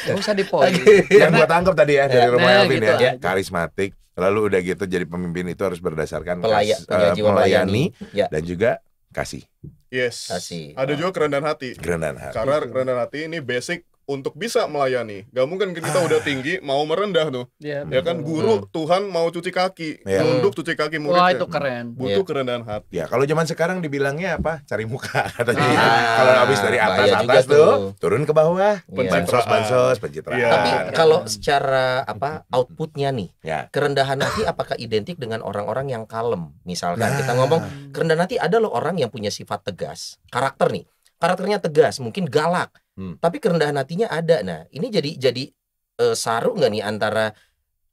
C: Gak usah di poin.
B: Yang gua tangkap tadi ya dari Romo
C: Nah,
B: Elvin
C: gitu
B: ya.
C: aja.
B: Karismatik. Lalu udah gitu jadi pemimpin itu harus berdasarkan
A: Punya jiwa
B: melayani
A: melayani. Ya.
B: dan juga kasih.
D: Yes.
A: Kasih.
D: Ada juga kerendahan hati.
B: Kerendahan hati.
D: Karena kerendahan hati ini basic untuk bisa melayani. Gak mungkin kita udah tinggi mau merendah tuh.
C: Ya,
D: Ya kan guru Tuhan mau cuci kaki,
B: Ya.
D: nunduk cuci kaki muridnya.
C: wah, itu keren.
D: Butuh
A: Iya.
D: kerendahan hati.
B: Ya kalau zaman sekarang dibilangnya apa? Cari muka katanya.
A: Ah,
B: Kalau habis dari
A: bahaya juga
B: atas
A: tuh.
B: tuh turun ke bawah.
A: Iya.
B: Bansos, pencitraan.
D: Iya.
A: Tapi kalau secara outputnya nih,
B: Ya.
A: kerendahan hati apakah identik dengan orang-orang yang kalem? Misalkan
B: Nah.
A: kita ngomong kerendahan hati, ada loh orang yang punya sifat tegas, karakter nih, karakternya tegas, mungkin galak, tapi kerendahan hatinya ada. Nah, ini jadi saru nggak nih antara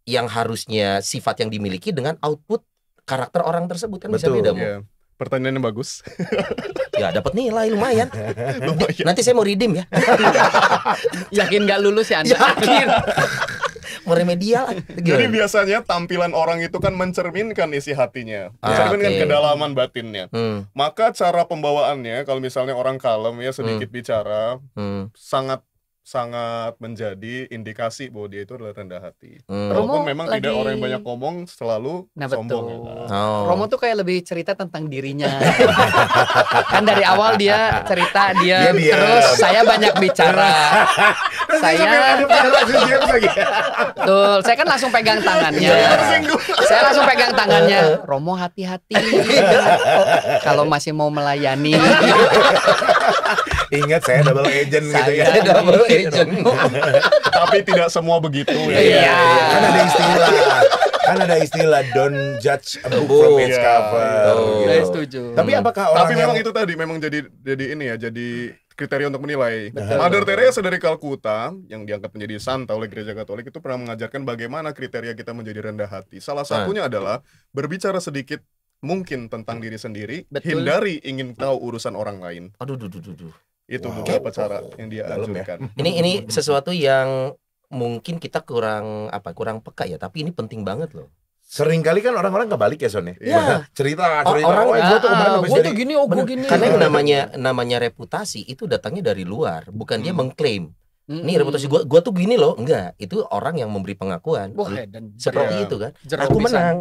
A: yang harusnya sifat yang dimiliki dengan output karakter orang tersebut, kan bisa
B: Betul.
A: beda Mo.
D: Ya. Pertanyaannya bagus.
A: Ya dapat nilai lumayan.
D: Lumayan.
A: Nanti saya mau redeem ya.
C: Yakin gak lulus ya Anda?
A: Yakin. Mau remedial.
D: Jadi biasanya tampilan orang itu kan mencerminkan isi hatinya, mencerminkan
A: oke.
D: kedalaman batinnya.
A: Hmm,
D: Maka cara pembawaannya, kalau misalnya orang kalem ya sedikit bicara, sangat sangat menjadi indikasi bahwa dia itu adalah rendah hati.
C: Romo
D: Walaupun memang
C: lagi-
D: tidak orang yang banyak ngomong selalu
C: Nah,
D: sombong.
C: betul.
D: Ya kan?
A: Oh.
C: Romo tuh kayak lebih cerita tentang dirinya. Kan dari awal dia cerita
B: Dia
C: dia
B: diam.
C: terus saya banyak bicara. saya Betul, saya kan langsung pegang tangannya. Saya langsung pegang tangannya. Romo hati-hati. Kalau masih mau melayani.
B: Ingat saya double agent gitu ya.
C: Saya
A: double agent.
D: Tapi tidak semua begitu ya.
C: Iya.
B: Kan ada istilah don't judge a book
A: Book.
B: from its
D: Iya.
B: cover.
A: Oh.
B: gitu.
C: Saya setuju.
B: Tapi apakah orang
D: Tapi
B: yang
D: memang itu tadi memang jadi ini ya, jadi kriteria untuk menilai.
C: Betul.
D: Mother Teresa dari Kalkuta yang diangkat menjadi santa oleh Gereja Katolik itu pernah mengajarkan bagaimana kriteria kita menjadi rendah hati. Salah satunya adalah berbicara sedikit mungkin tentang diri sendiri,
C: Betul.
D: hindari ingin tahu urusan orang lain.
A: Aduh, duh, duh, duh, duh.
D: Itu
B: Wow.
D: beberapa cara yang dia
B: Dalam ya.
D: anjurkan.
A: Ini sesuatu yang mungkin kita kurang peka ya, tapi ini penting banget loh.
B: sering kali kan orang-orang kebalik ya Son ya?
D: Iya.
B: Cerita
A: Orang-
B: oh, gua tuh kemarin habis
C: gue
B: jadi
C: tuh gini, oh gue
A: Bener.
C: gini.
A: Karena yang namanya reputasi itu datangnya dari luar, bukan dia mengklaim. Nih reputasi gua tuh gini loh, enggak. Itu orang yang memberi pengakuan.
C: Wah, dan
A: Seperti
D: Iya.
A: itu kan.
C: Jeruk
A: Aku
C: pisan.
A: menang.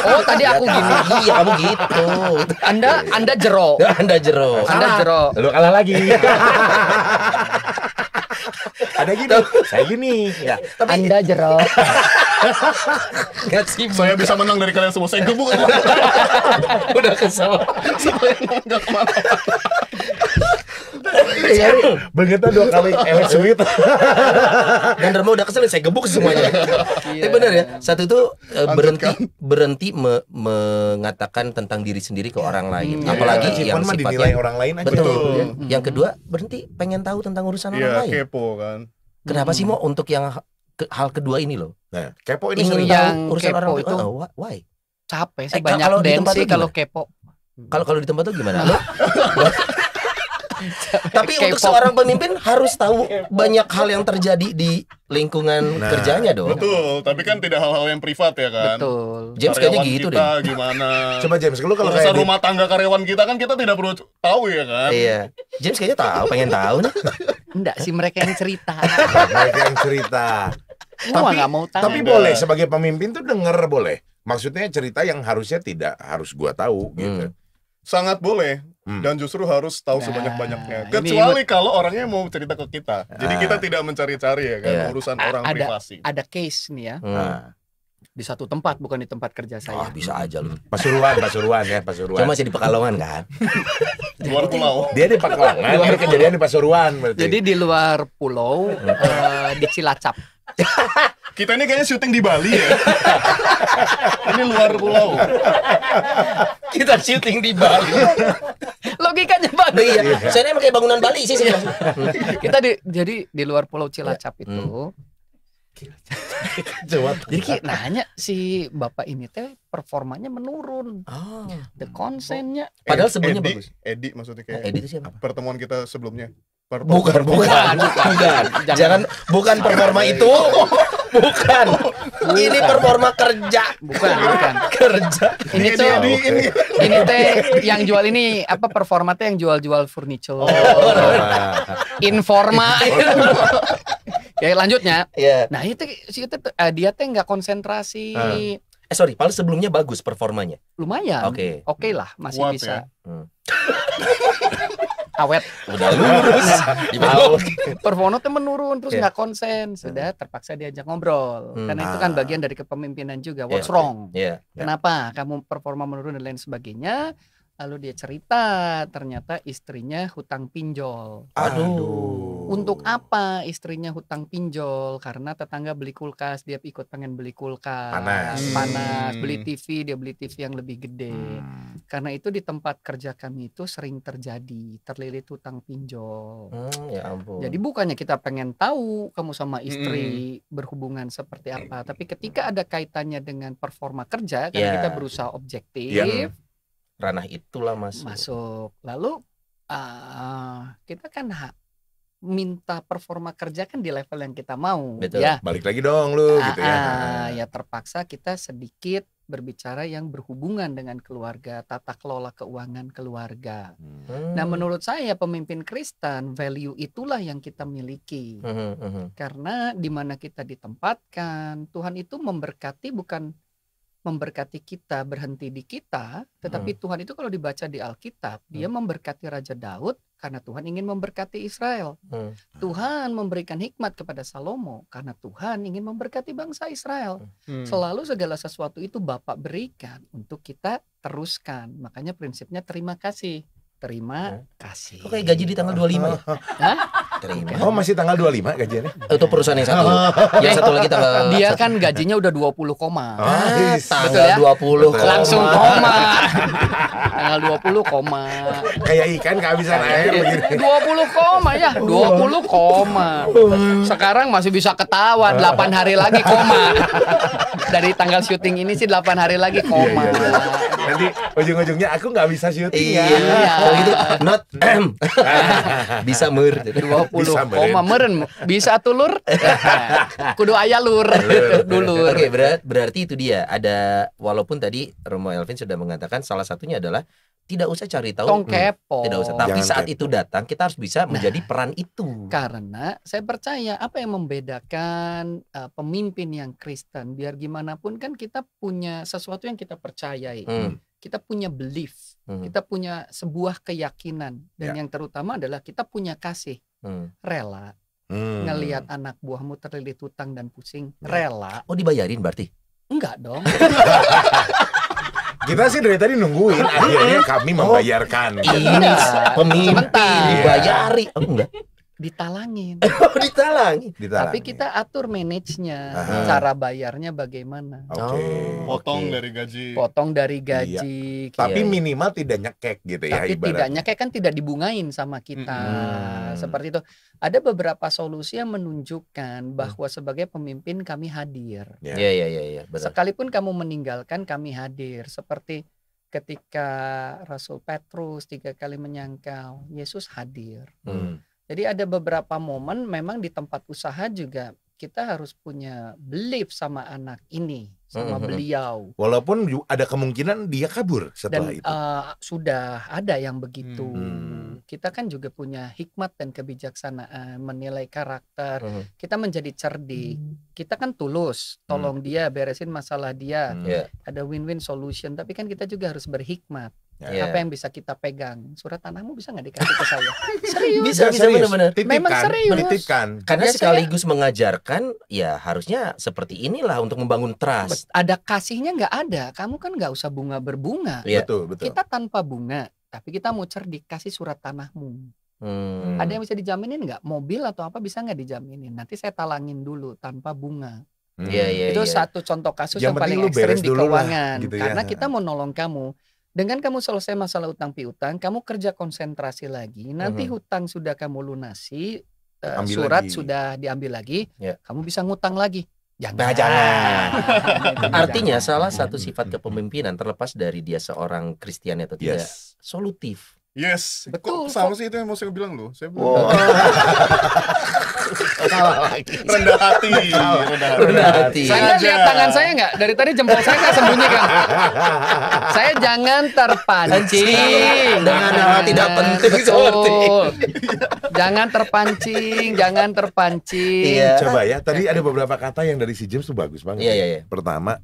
C: Oh, tadi aku gini.
A: Iya, kamu gitu.
C: Anda jero.
A: Anda jero.
C: Anda jero.
B: Lu kalah lagi. Ada gini, saya gini. Ya.
A: Tapi
C: Anda jero.
A: nggak sih,
D: Saya bisa menang dari kalian semua. Saya gebuk.
A: udah kesel.
D: Supaya nggak kemana.
B: Begitu 2 kali elek sweet.
A: Dan Remo udah kesel, saya gebuk semuanya. Tapi benar ya, satu itu berhenti mengatakan tentang diri sendiri ke orang lain, apalagi yang
B: mah dinilai
A: sifatnya
B: orang lain aja.
A: betul.
D: Betul.
A: Yang kedua, berhenti pengen tahu tentang urusan orang
D: Iya,
A: lain.
D: kepo kan.
A: Kenapa sih mau untuk yang hal kedua ini loh?
B: Nah, kepo ini
A: Ingin
B: sering
C: Yang
A: tahu urusan
C: kepo
A: orang
C: itu.
A: why?
C: Capek sih
A: Kalau
C: banyak
A: di tempat
C: dance
A: lu
C: kalau
A: gimana?
C: kepo.
A: Kalau di tempat tuh gimana? Lo- Tapi untuk
C: K-pop.
A: seorang pemimpin harus tahu banyak hal yang terjadi di lingkungan
B: Nah,
A: kerjanya dong.
D: Betul, tapi kan tidak hal-hal yang privat ya kan.
C: Betul.
A: James kayaknya
D: Karyawan
A: gitu
D: kita gimana.
B: Coba James, lu kalau
D: Urusan
B: kayak
D: rumah tangga karyawan kita kan kita tidak perlu tahu ya kan.
A: Iya. James kayaknya tahu, pengen tahu nih.
C: Enggak sih mereka yang cerita.
B: mereka yang cerita.
C: Gua nggak mau tahu.
B: Tapi boleh sebagai pemimpin tuh denger boleh. Maksudnya cerita yang harusnya tidak harus gua tahu gitu.
D: Sangat boleh.
B: Hmm.
D: Dan justru harus tahu
C: Nah,
D: sebanyak-banyaknya.
C: ini
D: Kecuali kalau orangnya mau cerita ke kita. Jadi
B: Ah.
D: kita tidak mencari-cari ya kan
A: Iya.
D: urusan orang privasi.
C: Ada case nih ya
B: Nah,
C: di satu tempat bukan di tempat kerja
A: Oh,
C: saya.
A: bisa aja lu.
B: Pasuruan
A: Cuma masih di Pekalongan kan?
D: Luar pulau.
B: Dia di Pekalongan, ini kejadian di Pasuruan berarti.
C: Jadi di luar pulau di Cilacap.
D: Kita ini kayaknya syuting di Bali ya. Ini luar pulau.
A: Kita syuting di Bali.
C: Logikanya bagus.
A: Iya. Saya pakai bangunan Bali sih sebenarnya.
C: Kita jadi di luar pulau Cilacap itu.
B: Coba.
C: Jadi Ki, nanya si bapak ini teh performanya menurun.
A: Oh.
C: The konsennya
A: Padahal sebelumnya
D: Edi,
A: bagus.
D: Edi maksudnya kayak
A: Edi itu siapa?
D: pertemuan kita sebelumnya.
A: Bukan. Jangan bukan performa itu. Bukan. Ini performa kerja.
C: bukan.
A: Kerja.
C: Ini tuh ini teh yang jual ini apa performa teh yang jual-jual furniture. Informa. Ya lanjutnya.
A: Iya.
C: Nah itu si itu dia teh nggak konsentrasi.
A: Sorry, paling sebelumnya bagus performanya.
C: Lumayan.
A: Oke.
C: Oke lah masih
D: Kuat
C: bisa.
D: ya.
C: Awet.
A: Udah lurus. Gimana?
C: Performa teh menurun terus
A: Iya.
C: nggak konsen. Sudah terpaksa diajak ngobrol. Karena itu kan bagian dari kepemimpinan juga. What's
A: Iya.
C: wrong?
A: Iya.
C: Kenapa kamu performa menurun dan lain sebagainya? Lalu dia cerita ternyata istrinya hutang pinjol.
A: Aduh.
C: Untuk apa istrinya hutang pinjol? Karena tetangga beli kulkas, dia ikut pengen beli kulkas.
B: Panas.
C: Beli TV, dia beli TV yang lebih gede. Karena itu di tempat kerja kami itu sering terjadi terlilit hutang pinjol.
A: Ya ampun.
C: Jadi bukannya kita pengen tahu kamu sama istri berhubungan seperti apa, tapi ketika ada kaitannya dengan performa kerja, karena
A: Ya.
C: kita berusaha objektif,
B: Ya.
A: ranah itulah masuk.
C: masuk. Lalu kita kan minta performa kerja kan di level yang kita mau,
A: Betul.
C: ya.
B: Balik lagi dong lu gitu ya.
C: Ya terpaksa kita sedikit berbicara yang berhubungan dengan keluarga, tata kelola keuangan keluarga. Nah, menurut saya pemimpin Kristen, value itulah yang kita miliki. Karena di mana kita ditempatkan, Tuhan itu memberkati, bukan memberkati kita berhenti di kita, tetapi Tuhan itu kalau dibaca di Alkitab, dia memberkati Raja Daud karena Tuhan ingin memberkati Israel. Tuhan memberikan hikmat kepada Salomo karena Tuhan ingin memberkati bangsa Israel. Selalu segala sesuatu itu Bapa berikan untuk kita teruskan. Makanya prinsipnya terima kasih. Terima kasih.
A: Kok kayak gaji di tanggal 25 ya?
C: Hah?
A: Terima.
B: Oh, masih tanggal 25 gajiannya?
A: Itu perusahaan yang satu. Yang satu lagi tanggal
C: Dia kan gajinya udah 20 koma.
A: tanggal
C: Betul ya?
A: 20
C: Langsung koma. Tanggal 20 koma.
B: Kayak ikan kehabisan air begini.
C: 20 koma ya, 20 koma. Sekarang masih bisa ketawa, 8 hari lagi koma. Dari tanggal syuting ini sih 8 hari lagi koma.
B: Nanti ujung-ujungnya aku nggak bisa syuting ya.
C: Iya.
A: Kalau gitu not bisa mer.
C: 20
B: Bisa,
C: koma meren. Bisa tulur. Kudu aya lur. Dulur.
A: Oke, berarti itu dia. Ada, walaupun tadi Romo Elvin sudah mengatakan salah satunya adalah tidak usah cari tahu.
C: Tong kepo.
A: Tidak usah. Tapi
B: Jangan
A: saat
B: kepo.
A: itu datang, kita harus bisa menjadi peran itu.
C: Karena saya percaya apa yang membedakan pemimpin yang Kristen, biar gimana pun kan kita punya sesuatu yang kita percayai. Kita punya belief, kita punya sebuah keyakinan, dan yang terutama adalah kita punya kasih, rela ngelihat anak buahmu terlilit hutang dan pusing, rela.
A: Oh, dibayarin berarti?
C: Enggak dong.
B: Kita sih dari tadi nungguin, akhirnya kami membayarkan.
A: Ini pemimpin
C: Sebentar.
A: dibayari. Oh, enggak.
C: Ditalangin.
A: Oh, ditalangi.
C: Tapi kita atur manage-nya,
B: Aha.
C: cara bayarnya bagaimana.
B: Oke.
D: Potong
A: Oke.
D: dari gaji.
C: Potong dari gaji.
B: Tapi
A: Iya.
B: minimal tidak nyekek gitu ya
C: Tapi
B: ibaratnya.
C: tidaknya kayak kan tidak dibungain sama kita. Seperti itu. Ada beberapa solusi yang menunjukkan bahwa sebagai pemimpin kami hadir.
B: Ya.
A: Iya, benar.
C: Sekalipun kamu meninggalkan, kami hadir. Seperti ketika Rasul Petrus 3 kali menyangkal, Yesus hadir. Jadi ada beberapa momen memang di tempat usaha juga kita harus punya belief sama anak ini, sama beliau.
B: Walaupun ada kemungkinan dia kabur setelah
C: Dan
B: itu.
C: sudah ada yang begitu. Kita kan juga punya hikmat dan kebijaksanaan, menilai karakter. Kita menjadi cerdik. Kita kan tulus, tolong dia, beresin masalah dia.
A: Iya.
C: Ada win-win solution. Tapi kan kita juga harus berhikmat.
A: Iya.
C: Apa yang bisa kita pegang? Surat tanahmu bisa nggak dikasih ke saya? Serius?
A: Bisa
B: Serius.
A: benar-benar.
C: Memang serius.
B: Titipkan.
A: Karena
C: Ya,
A: sekaligus mengajarkan, ya harusnya seperti inilah untuk membangun trust.
C: Ada kasihnya nggak ada. Kamu kan nggak usah bunga berbunga.
A: Iya.
B: Betul.
C: Kita tanpa bunga, tapi kita mau cerdik, kasih surat tanahmu. Ada yang bisa dijaminin nggak? Mobil atau apa bisa nggak dijaminin? Nanti saya talangin dulu tanpa bunga.
A: Iya.
C: Itu satu contoh kasus
B: Yang
C: yang paling
B: penting lu
C: ekstrim
B: beres
C: di
B: dulu lah,
C: keuangan.
B: gitu ya.
C: Karena kita mau nolong kamu. Dengan kamu selesai masalah utang piutang, kamu kerja konsentrasi lagi. Nanti hutang sudah kamu lunasi,
B: Ambil
C: surat
B: lagi.
C: sudah diambil lagi,
A: Ya.
C: kamu bisa ngutang lagi.
A: Nah, jangan. Artinya salah satu sifat kepemimpinan terlepas dari dia seorang Kristian atau tidak,
B: Yes.
A: solutif.
D: Yes.
C: Betul,
D: Kok sama sih itu yang mau saya bilang loh. Saya
B: Wow.
D: rendah hati.
A: Rendah hati.
C: Saya lihat tangan saya nggak? Dari tadi jempol saya nggak sembunyikan. Saya jangan terpancing
A: Dengan hal tidak penting seperti
C: Betul. Jangan terpancing.
A: Iya.
B: Coba ya, tadi ada beberapa kata yang dari si James tuh bagus banget.
A: Iya.
B: Pertama,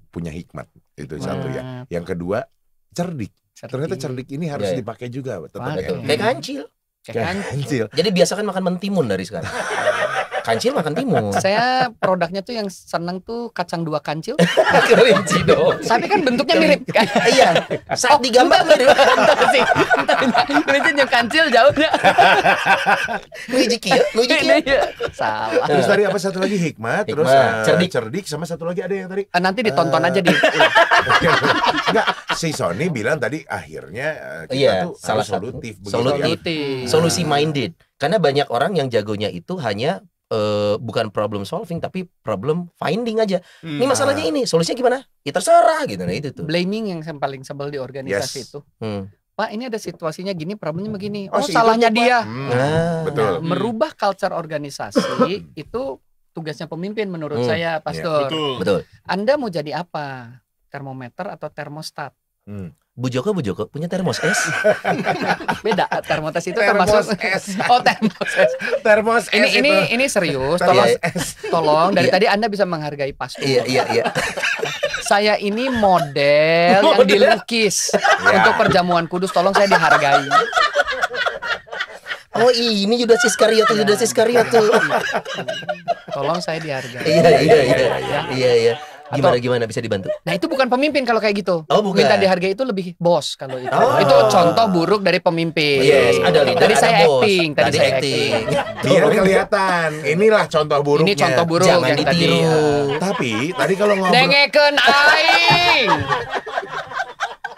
B: punya hikmat. Itu satu ya. Yang kedua, cerdik. Ternyata cerdik ini harus
A: Iya.
B: dipakai juga. Tetap
C: Betul.
B: ya.
A: Kayak kancil.
B: Kancil.
A: Jadi biasakan makan mentimun dari sekarang. Kancil makan timun.
C: Saya produknya tuh yang seneng tuh kacang 2 kancil.
A: Kelinci dong.
C: Tapi kan bentuknya mirip.
A: Iya. Saat digambar mirip.
C: Entah sih. Kelinci yang kancil jauhnya.
A: Nuji kieu.
C: Salah.
B: Terus tadi apa satu lagi hikmat, terus
A: Hikmat,
B: cerdik sama satu lagi ada yang tadi.
C: Nanti ditonton aja di.
B: Enggak, si Sony bilang tadi akhirnya kita
A: Iya,
B: tuh
A: salah
B: harus
A: satu.
B: solutif begitu
A: Solutif.
B: ya.
A: Solusi minded. Karena banyak orang yang jagonya itu hanya bukan problem solving tapi problem finding aja. Ini masalahnya ini, solusinya gimana? Ya terserah gitu. Nah itu tuh.
C: Blaming yang paling sebel di organisasi
B: Yes.
C: itu.
A: Hmm.
C: Pak, ini ada situasinya gini, problemnya begini.
B: Oh,
C: Oh,
B: si itu
C: salahnya
B: tuh, Pak.
C: dia.
A: Nah,
B: Betul.
C: Merubah culture organisasi itu tugasnya pemimpin menurut saya, Pastor.
D: Betul.
A: Betul.
C: Anda mau jadi apa? termometer atau termostat?
A: Bu Joko punya termos es.
C: Beda, termotes itu
B: Termos
C: termasuk
B: es.
C: Oh, termos es.
B: Termos es
C: Ini serius.
B: Termos
C: Tolong dari
A: Iya.
C: tadi Anda bisa menghargai pastor.
A: Iya.
C: Saya ini model yang dilukis untuk perjamuan kudus. Tolong saya dihargai.
A: Oh, ini Yudas Iskariot.
C: Tolong saya dihargai.
A: Iya. Gimana bisa dibantu?
C: Nah, itu bukan pemimpin kalau kayak gitu.
A: Oh, bukan.
C: Minta dihargai itu lebih bos kalau itu.
A: Oh.
C: Itu contoh buruk dari pemimpin.
A: Yes, ada leader,
C: Tadi
A: ada
C: saya
A: bos.
C: acting, tadi saya
A: acting.
B: biar kelihatan. Inilah contoh buruknya.
C: Ini contoh buruk
A: Jangan
C: yang tadi.
A: ditiru.
B: Tapi tadi kalau ngobrol
C: Dengekeun aing.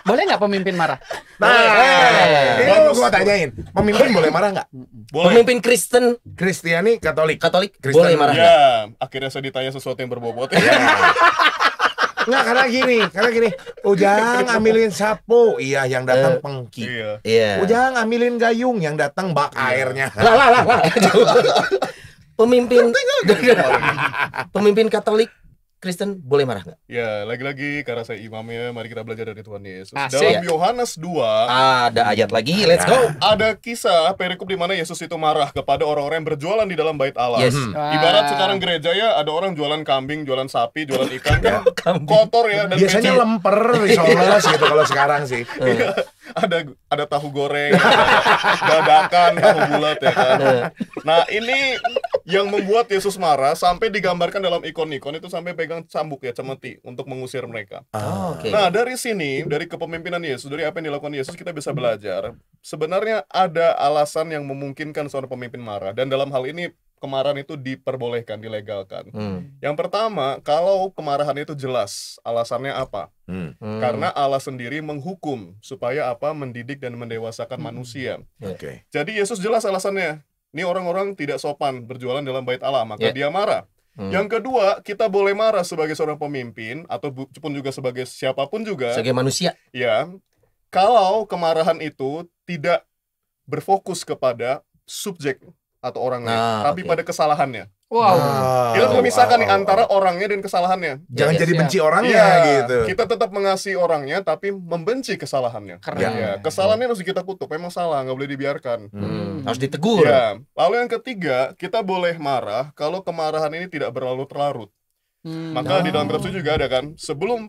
C: Boleh nggak pemimpin marah?
B: ini
D: Bagus.
B: gua tanyain, pemimpin boleh marah nggak?
D: Boleh.
A: Pemimpin Kristen
B: Kristiani, Katolik.
A: Kristen
B: Kristen.
A: boleh marah nggak?
D: Ya, akhirnya saya ditanya sesuatu yang berbobot.
B: Nggak, karena gini, Ujang ambilin sapu, iya yang datang pengki.
D: Iya.
A: Iya.
B: Ujang ambilin gayung, yang datang bak airnya.
A: Pemimpin Katolik Kristen boleh marah nggak?
D: Ya, lagi-lagi karena saya imamnya, mari kita belajar dari Tuhan Yesus.
C: Asik.
D: Dalam Yohanes 2
A: Ada ayat lagi, let's go.
D: ada kisah perikop di mana Yesus itu marah kepada orang-orang yang berjualan di dalam bait Allah.
A: Yes.
D: Ibarat sekarang gereja ya, ada orang jualan kambing, jualan sapi, jualan ikan kan kotor ya dan
B: Biasanya
D: becek.
B: lemper, risoles gitu kalau sekarang sih.
D: Iya. ada tahu goreng, dadakan, tahu bulat ya kan. Nah, ini yang membuat Yesus marah sampai digambarkan dalam ikon-ikon itu sampai pegang cambuk ya, cemeti untuk mengusir mereka.
A: Oh, oke.
D: Nah, dari sini, dari kepemimpinan Yesus, dari apa yang dilakukan Yesus, kita bisa belajar sebenarnya ada alasan yang memungkinkan seorang pemimpin marah, dan dalam hal ini kemarahan itu diperbolehkan, dilegalkan. Yang pertama, kalau kemarahan itu jelas, alasannya apa? Karena Allah sendiri menghukum supaya apa? Mendidik dan mendewasakan manusia.
B: Oke.
D: Jadi Yesus jelas alasannya. Ini orang-orang tidak sopan berjualan dalam bait Allah, maka dia marah. Yang kedua, kita boleh marah sebagai seorang pemimpin ataupun juga sebagai siapapun juga.
A: Sebagai manusia.
D: Ya, kalau kemarahan itu tidak berfokus kepada subjek atau orangnya, tapi pada kesalahannya.
C: Wow.
D: Kita memisahkan nih antara orangnya dan kesalahannya.
B: Jangan
A: Yes,
B: jadi
C: ya.
B: benci orangnya
D: Iya,
B: gitu.
D: kita tetap mengasihi orangnya, tapi membenci kesalahannya.
C: Keren.
D: Ya, kesalahannya harus kita kutuk. Memang salah, nggak boleh dibiarkan.
A: Harus ditegur.
D: Ya, lalu yang ketiga, kita boleh marah kalau kemarahan ini tidak berlarut-larut. Maka di dalam kitab suci juga ada kan, sebelum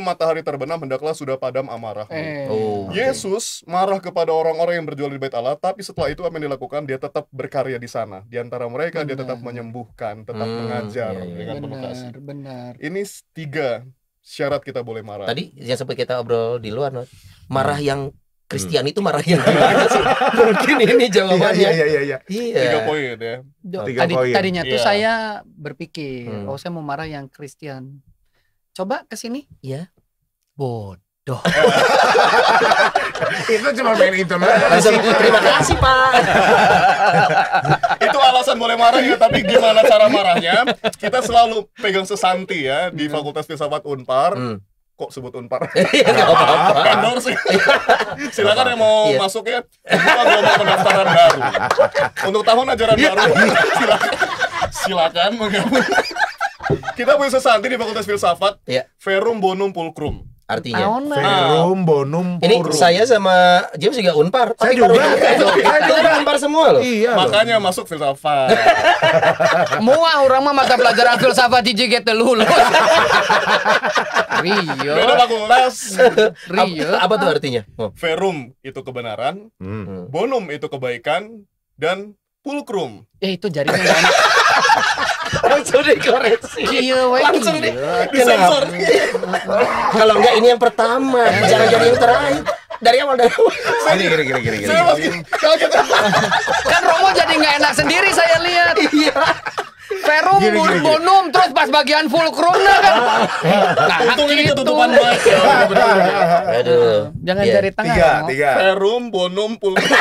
D: matahari terbenam hendaklah sudah padam amarahmu.
A: Oh.
D: Yesus marah kepada orang-orang yang berjual di bait Allah, tapi setelah itu apa yang dilakukan? Dia tetap berkarya di sana. Di antara mereka dia tetap menyembuhkan, tetap mengajar dengan penuh kasih.
C: Benar.
D: Ini 3 syarat kita boleh marah.
A: Tadi yang sempat kita obrol di luar, Not. Marah yang Kristian itu marah yang gimana sih? Mungkin ini jawabannya.
B: Iya.
D: 3 poin ya.
B: Tiga poin.
C: Tadinya tuh
D: Iya.
C: saya berpikir, oh saya mau marah yang Kristen. Coba ke sini.
A: Iya.
C: Bodoh.
B: Itu cuma main itu.
A: Langsung terima kasih, Pak.
D: Itu alasan boleh marah ya, tapi gimana cara marahnya? Kita selalu pegang sesanti ya di Fakultas Filsafat Unpar. Kok sebut Unpar?
A: Iya, nggak apa-apa.
D: Endorse. Silakan yang mau
A: Iya.
D: masuk ya. Buka gelombang pendaftaran baru. Untuk tahun ajaran baru. Silakan menggabung. Kita punya sesanti di Fakultas Filsafat.
A: Iya.
D: Verum bonum pulcrum.
A: Artinya.
B: Verum bonum
A: Ini
B: purum.
A: saya sama James juga Unpar.
B: Saya
A: tapi
B: juga.
A: Kita Unpar semua loh.
B: Iya. loh.
D: Makanya masuk filsafat.
C: Muah orang mah mata pelajaran filsafat hiji ge teu lulus. Rio.
D: Beda fakultas.
C: Rio.
A: Apa tuh artinya? Oh.
D: Verum itu kebenaran, bonum itu kebaikan, dan pulcrum.
C: Itu jaringan gak enak.
A: Langsung dikoreksi.
C: Iya, we.
A: Langsung
C: Gila.
D: Disensor.
A: Kalau enggak ini yang pertama, jangan jadi yang terakhir. Dari awal.
B: Gini.
D: Saya masih kaget.
C: Kan Romo jadi nggak enak sendiri saya lihat. Iya. Verum
B: Gini.
C: bonum terus pas bagian fulcrumnya kan. Nah,
D: Untung ini
C: gitu.
D: ketutupan mic ya.
A: Aduh.
C: Jangan
A: Iya.
C: cari tengah. Romo.
B: 3.
D: Verum bonum pulcrum.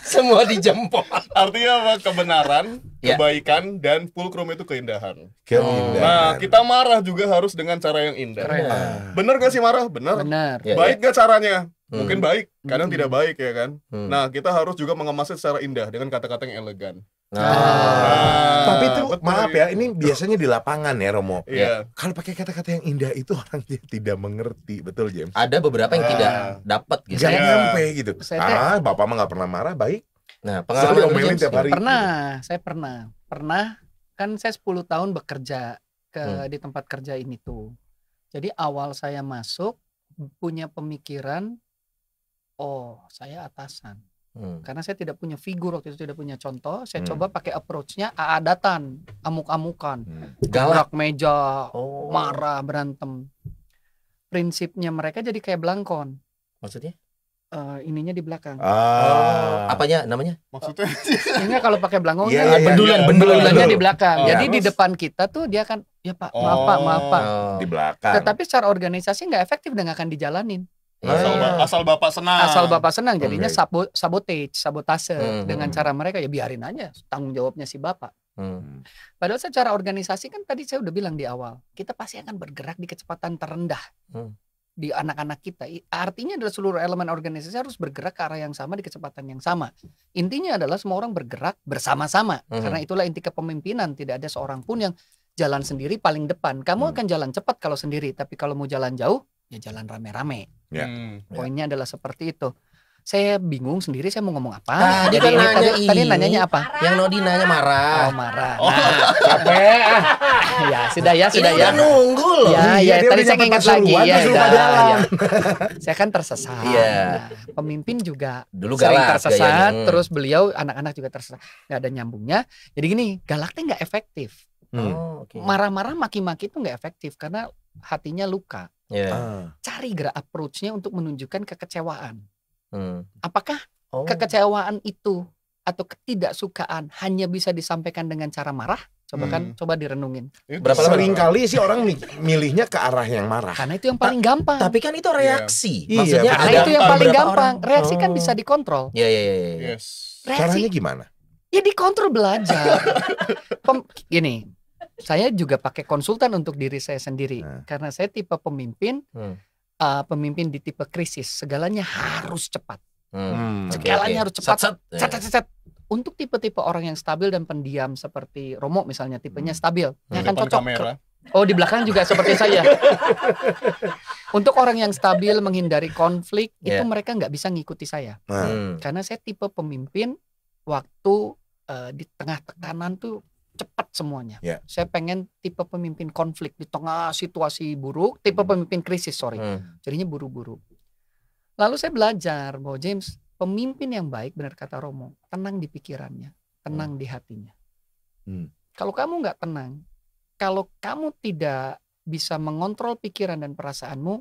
A: Semua dijempol.
D: Artinya apa? Kebenaran,
A: Ya.
D: kebaikan, dan pulcrum itu keindahan.
B: Keindahan.
D: Nah, kita marah juga harus dengan cara yang indah.
C: Keren.
D: Bener gak sih marah? Bener.
C: Benar.
A: Ya,
D: Baik gak caranya? Mungkin baik, kadang tidak baik ya kan.
A: Hmm.
D: Nah, kita harus juga mengemasnya secara indah dengan kata-kata yang elegan.
B: Tapi itu
D: betul.
B: maaf ya, ini biasanya di lapangan ya Romo.
D: Iya.
B: Kalau pakai kata-kata yang indah itu orang tidak mengerti, betul James?
A: Ada beberapa yang tidak dapat gitu.
B: Gak nyampe gitu.
C: Saya
B: Bapak mah gak pernah marah, baik.
A: Nah,
B: Saya
A: pengalaman
B: diomelin
A: James
B: tiap hari.
C: saya pernah kan saya 10 tahun bekerja di tempat kerja ini tuh. Jadi awal saya masuk punya pemikiran, oh saya atasan. Karena saya tidak punya figur waktu itu, tidak punya contoh. Saya coba pakai approach-nya aadatan, amuk-amukan, galak meja, marah, berantem. Prinsipnya mereka jadi kayak belangkon.
A: Maksudnya?
C: Ininya di belakang.
A: Apanya namanya?
D: Maksudnya
C: Ini kalau pakai belangkon
B: Iya,
C: bendulannya di belakang.
D: Oh,
C: Jadi di
D: terus?
C: depan kita tuh dia akan ya Pak, maaf Pak.
B: Di belakang.
C: Tetapi secara organisasi nggak efektif dan nggak akan dijalanin.
D: asal Bapak senang.
C: Asal Bapak senang jadinya
B: Oke.
C: sabotase dengan cara mereka ya biarin aja tanggung jawabnya si Bapak. Padahal secara organisasi kan tadi saya udah bilang di awal, kita pasti akan bergerak di kecepatan terendah. Di anak-anak kita, artinya adalah seluruh elemen organisasi harus bergerak ke arah yang sama di kecepatan yang sama. Intinya adalah semua orang bergerak bersama-sama, karena itulah inti kepemimpinan. Tidak ada seorang pun yang jalan sendiri paling depan. Kamu akan jalan cepat kalau sendiri, tapi kalau mau jalan jauh ya jalan rame-rame. Poinnya adalah seperti itu. Saya bingung sendiri saya mau ngomong apa.
A: Tadi
C: Jadi
A: kan
C: tadi nanyanya apa?
A: Yang Nodi nanya marah.
C: Oh marah.
B: Capek.
C: Ya sudah ya.
A: Ini udah nunggu loh.
C: Ya,
B: Iya, dia
C: tadi
B: udah
C: saya
B: nyampe
C: ingat
B: Pasuruan,
C: lagi ya.
B: terus lupa
C: udah,
B: jalan.
C: ya. Saya kan tersesat.
A: Iya.
C: Nah, pemimpin juga
A: Dulu
C: sering
A: galak
C: tersesat,
A: gayanya.
C: terus beliau anak-anak juga tersesat. Nggak ada nyambungnya. Jadi gini, galaknya nggak efektif.
A: Oke.
C: Marah-marah, maki-maki itu nggak efektif karena hatinya luka.
A: Iya.
C: Cari gerak approach-nya untuk menunjukkan kekecewaan. Apakah
A: Oh.
C: kekecewaan itu atau ketidaksukaan hanya bisa disampaikan dengan cara marah? Coba direnungin.
A: Berapa lama?
B: Sering kali sih orang milihnya ke arah yang marah.
C: Karena itu yang paling gampang.
A: Tapi kan itu reaksi.
B: Iya.
A: Maksudnya
C: Karena
A: ada
C: itu yang paling
A: beberapa
C: gampang.
A: orang.
C: Reaksi kan bisa dikontrol.
A: Iya.
D: Yes.
C: Reaksi
B: Caranya gimana?
C: ya dikontrol belajar. Gini, saya juga pakai konsultan untuk diri saya sendiri. Karena saya tipe pemimpin, pemimpin di tipe krisis. Segalanya harus cepat. Segalanya harus cepat. Set. Untuk tipe-tipe orang yang stabil dan pendiam seperti Romo misalnya, tipenya stabil, yang akan
D: Depan
C: cocok.
D: kamera.
C: Oh di belakang juga seperti saya. Untuk orang yang stabil menghindari konflik itu mereka nggak bisa ngikuti saya. Karena saya tipe pemimpin waktu di tengah tekanan tuh cepat semuanya. Saya pengen tipe pemimpin konflik di tengah situasi buruk, tipe pemimpin krisis jadinya buru-buru. Lalu saya belajar bahwa James, pemimpin yang baik, benar kata Romo, tenang di pikirannya, tenang di hatinya. Kalau kamu nggak tenang, kalau kamu tidak bisa mengontrol pikiran dan perasaanmu,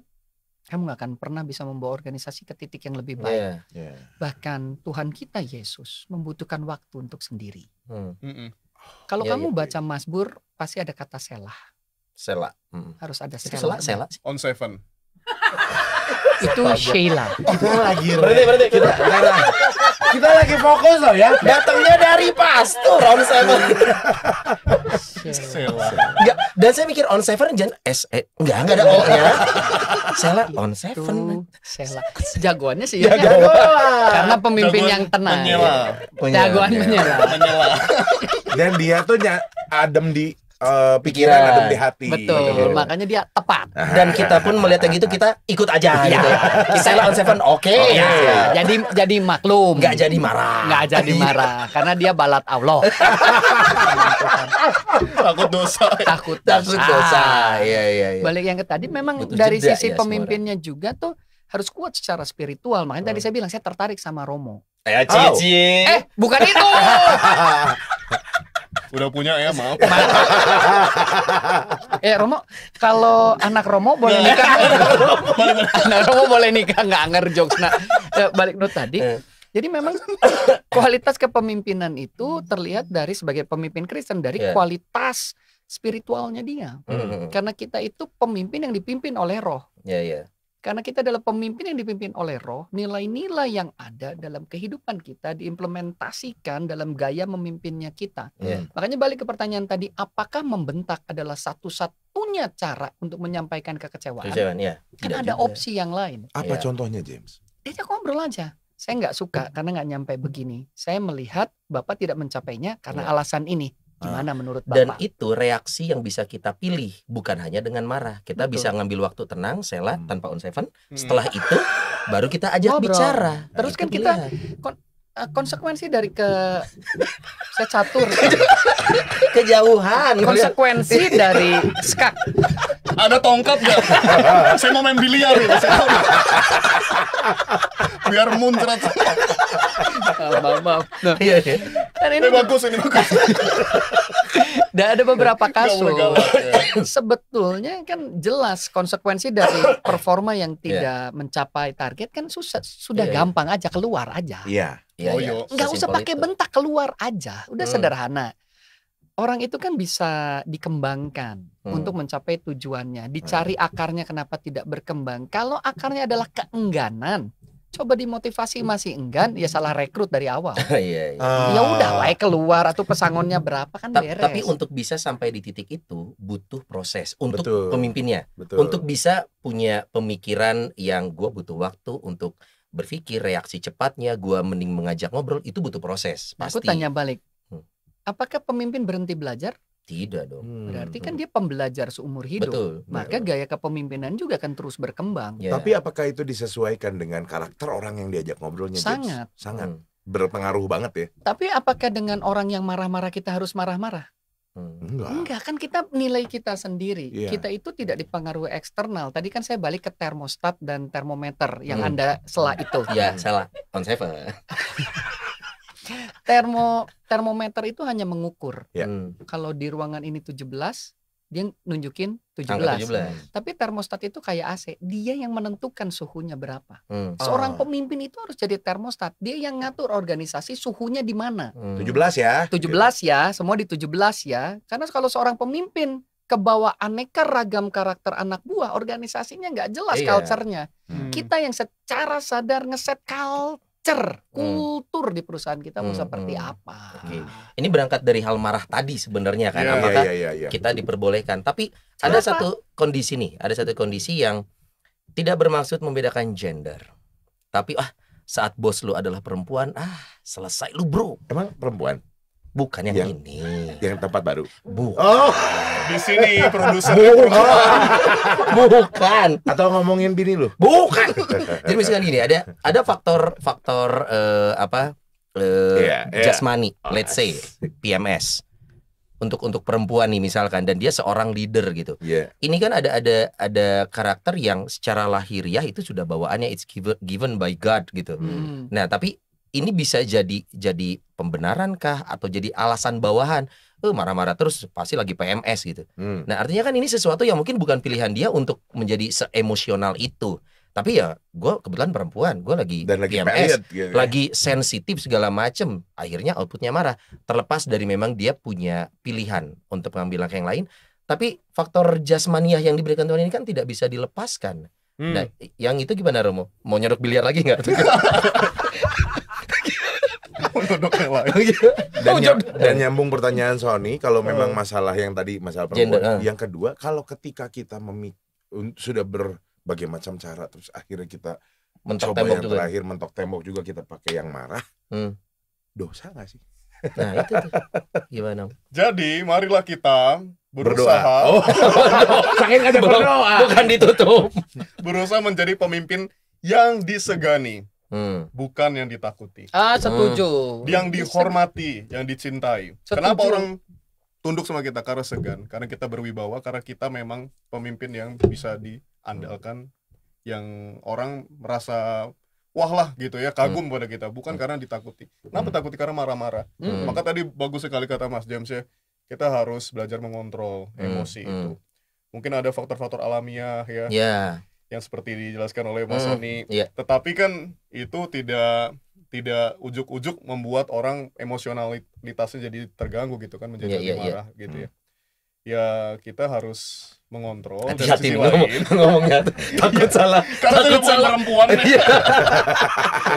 C: kamu nggak akan pernah bisa membawa organisasi ke titik yang lebih baik. Bahkan Tuhan kita Yesus membutuhkan waktu untuk sendiri. Kalau kamu baca Mazmur, pasti ada kata selah. Harus ada selah.
D: On seven.
C: Itu Sheila.
B: Kita lagi
A: Berarti
B: kita lagi fokus loh ya.
A: datangnya dari pastor on seven. Enggak, dan saya mikir on seven jangan enggak ada O-nya. Sela on seven.
C: Sheila. Jagoannya sih ya. Karena pemimpin yang tenang. Jagoan menyela.
B: Dan dia tuh adem di pikiran, adem di hati.
C: Betul, makanya dia tepat.
A: Dan kita pun melihatnya gitu, kita ikut aja gitu. Sela on seven oke.
C: Jadi maklum.
A: Enggak jadi marah.
C: Karena dia balat Allah.
D: Takut dosa.
C: Takut
A: dosa. Iya.
C: Balik yang ke tadi, memang
A: Butuh
C: dari
A: jeda
C: sisi
A: ya
C: pemimpinnya juga tuh harus kuat secara spiritual. Makanya tadi saya bilang saya tertarik sama Romo. Bukan itu.
D: Udah punya ya, maaf.
C: Romo, kalau anak Romo boleh nikah. Anak Romo boleh nikah, nggak ngerjokes. Nah, balik note tadi. Jadi memang kualitas kepemimpinan itu terlihat dari sebagai pemimpin Kristen dari kualitas spiritualnya dia. Karena kita itu pemimpin yang dipimpin oleh Roh. Karena kita adalah pemimpin yang dipimpin oleh Roh, nilai-nilai yang ada dalam kehidupan kita diimplementasikan dalam gaya memimpinnya kita. Makanya balik ke pertanyaan tadi, apakah membentak adalah satu-satunya cara untuk menyampaikan kekecewaan? Kan ada opsi yang lain.
B: Apa contohnya, James?
C: Diajak ngobrol aja. saya nggak suka karena nggak nyampe begini. Saya melihat Bapak tidak mencapainya karena alasan ini. Gimana menurut Bapak?
A: Dan itu reaksi yang bisa kita pilih, bukan hanya dengan marah. Kita bisa ngambil waktu tenang, sela tanpa on seven. Setelah itu baru kita ajak
C: Ngobrol.
A: bicara.
C: Terus
A: Itu
C: kan kita
A: dia.
C: konsekuensi dari saya catur.
A: Kejauhan.
C: Konsekuensi dari skak.
D: Ada tongkat gak? Saya mau main biliar nih. Biar muncrat.
C: Maaf. Nah,
A: Iya, iya.
C: dan
D: Ini bagus.
C: Dan ada beberapa
D: Nggak boleh
C: kasus.
D: galak, ya.
C: Sebetulnya kan jelas konsekuensi dari performa yang tidak mencapai target kan sudah
A: Iya.
C: gampang aja, keluar aja.
B: Iya.
A: Iya,
D: Oh,
A: iya.
D: iya.
C: Nggak usah
A: Sesimpel
C: pakai
A: itu.
C: bentak, keluar aja. Udah sederhana. Orang itu kan bisa dikembangkan untuk mencapai tujuannya. Dicari akarnya kenapa tidak berkembang. Kalau akarnya adalah keengganan, coba dimotivasi masih enggan, ya salah rekrut dari awal.
A: Iya, iya.
C: Ya udah lah keluar atau pesangonnya berapa kan beres.
A: Tapi untuk bisa sampai di titik itu butuh proses untuk
B: Betul.
A: pemimpinnya.
B: Betul.
A: Untuk bisa punya pemikiran yang gue butuh waktu untuk berpikir, reaksi cepatnya, gue mending mengajak ngobrol, itu butuh proses.
C: Aku
A: Pasti.
C: tanya balik,
A: Hmm.
C: apakah pemimpin berhenti belajar?
A: Tidak dong.
C: Berarti kan dia pembelajar seumur hidup.
A: Betul.
C: Maka gaya kepemimpinan juga akan terus berkembang.
A: Ya.
B: Tapi apakah itu disesuaikan dengan karakter orang yang diajak ngobrolnya? James?
C: Sangat.
B: Sangat.
A: Hmm.
B: Berpengaruh banget ya.
C: Tapi apakah dengan orang yang marah-marah kita harus marah-marah?
A: Hmm.
B: Enggak.
C: Enggak, kan kita nilai kita sendiri.
B: Iya.
C: Kita itu tidak dipengaruhi eksternal. Tadi kan saya balik ke termostat dan termometer yang
A: Hmm.
C: Anda sela itu.
A: Ya salah. On seven.
C: Termometer itu hanya mengukur.
B: Ya.
C: Kalau di ruangan ini 17, dia nunjukin 17.
A: Angka 17.
C: Tapi termostat itu kayak AC, dia yang menentukan suhunya berapa.
A: Hmm.
C: Seorang pemimpin itu harus jadi termostat. Dia yang ngatur organisasi suhunya di mana.
A: Hmm.
B: 17 ya.
C: 17 ya, semua di 17 ya. Karena kalau seorang pemimpin kebawa aneka ragam karakter anak buah, organisasinya nggak jelas
A: Iya.
C: culture-nya. Kita yang secara sadar ngeset kultur di perusahaan kita mau seperti apa.
A: Oke. Ini berangkat dari hal marah tadi sebenarnya kan.
D: Iya,
A: Apakah
B: Iya.
A: kita diperbolehkan? Tapi ada
C: Kenapa?
A: satu kondisi nih, ada satu kondisi yang tidak bermaksud membedakan gender. Tapi saat bos lu adalah perempuan, selesai lu bro.
B: Emang perempuan
A: Bukan yang
B: Yang-
A: ini.
B: yang tempat baru.
A: Bukan.
B: Oh,
D: Di sini produser
A: Bukan.
B: atau ngomongin bini lu?
A: Bukan. Jadi misalkan gini, ada faktor
B: Iya, iya.
A: jasmani, let's say PMS. Untuk perempuan nih misalkan, dan dia seorang leader gitu.
B: Iya.
A: Ini kan ada karakter yang secara lahiriah itu sudah bawaannya it's given by God gitu. Nah, tapi ini bisa jadi pembenaran kah atau jadi alasan bawahan? Marah-marah terus pasti lagi PMS gitu. Nah, artinya kan ini sesuatu yang mungkin bukan pilihan dia untuk menjadi seemosional itu. Tapi ya gue kebetulan perempuan, gue lagi
B: Dan lagi
A: PMS,
B: period gitu.
A: lagi sensitif segala macem, akhirnya outputnya marah. Terlepas dari memang dia punya pilihan untuk mengambil langkah yang lain, tapi faktor jasmaniah yang diberikan Tuhan ini kan tidak bisa dilepaskan. Nah, yang itu gimana Romo? Mau nyeruk biliar lagi nggak?
D: Untuk yang lain.
B: Dan nyambung pertanyaan Sony, kalau memang masalah yang tadi masalah perempuan,
A: Gender,
B: yang kedua, kalau ketika kita sudah berbagai macam cara, terus akhirnya kita
A: Mentok
B: coba
A: tembok
B: yang
A: juga.
B: terakhir mentok tembok juga kita pakai yang marah, dosa nggak sih?
A: Nah, itu tuh. Gimana?
D: Jadi marilah kita berusaha
B: Oh, saking ngajak berdoa.
A: Bukan ditutup.
D: berusaha menjadi pemimpin yang disegani,
A: Hmm.
D: bukan yang ditakuti.
C: Setuju.
D: Yang dihormati, yang dicintai.
C: Setuju.
D: Kenapa orang tunduk sama kita? Karena segan, karena kita berwibawa, karena kita memang pemimpin yang bisa diandalkan, yang orang merasa wah lah gitu ya, kagum pada kita, bukan karena ditakuti. Kenapa takuti? Karena marah-marah. Maka tadi bagus sekali kata Mas James ya, kita harus belajar mengontrol emosi itu. Mungkin ada faktor-faktor alamiah ya,
A: Ya.
D: yang seperti dijelaskan oleh Mas Sony.
A: Iya.
D: Tetapi kan itu tidak ujuk-ujuk membuat orang emosionalitasnya jadi terganggu gitu kan, menjadi
A: Iya,
D: lebih
A: iya, iya.
D: marah gitu ya. Ya kita harus mengontrol dari
A: Hati-hati
D: sisi
A: ngomong,
D: lain.
A: ngomongnya takut salah.
D: Karena saya
A: Takut
D: bukan
A: salah.
D: perempuan.
A: Iya.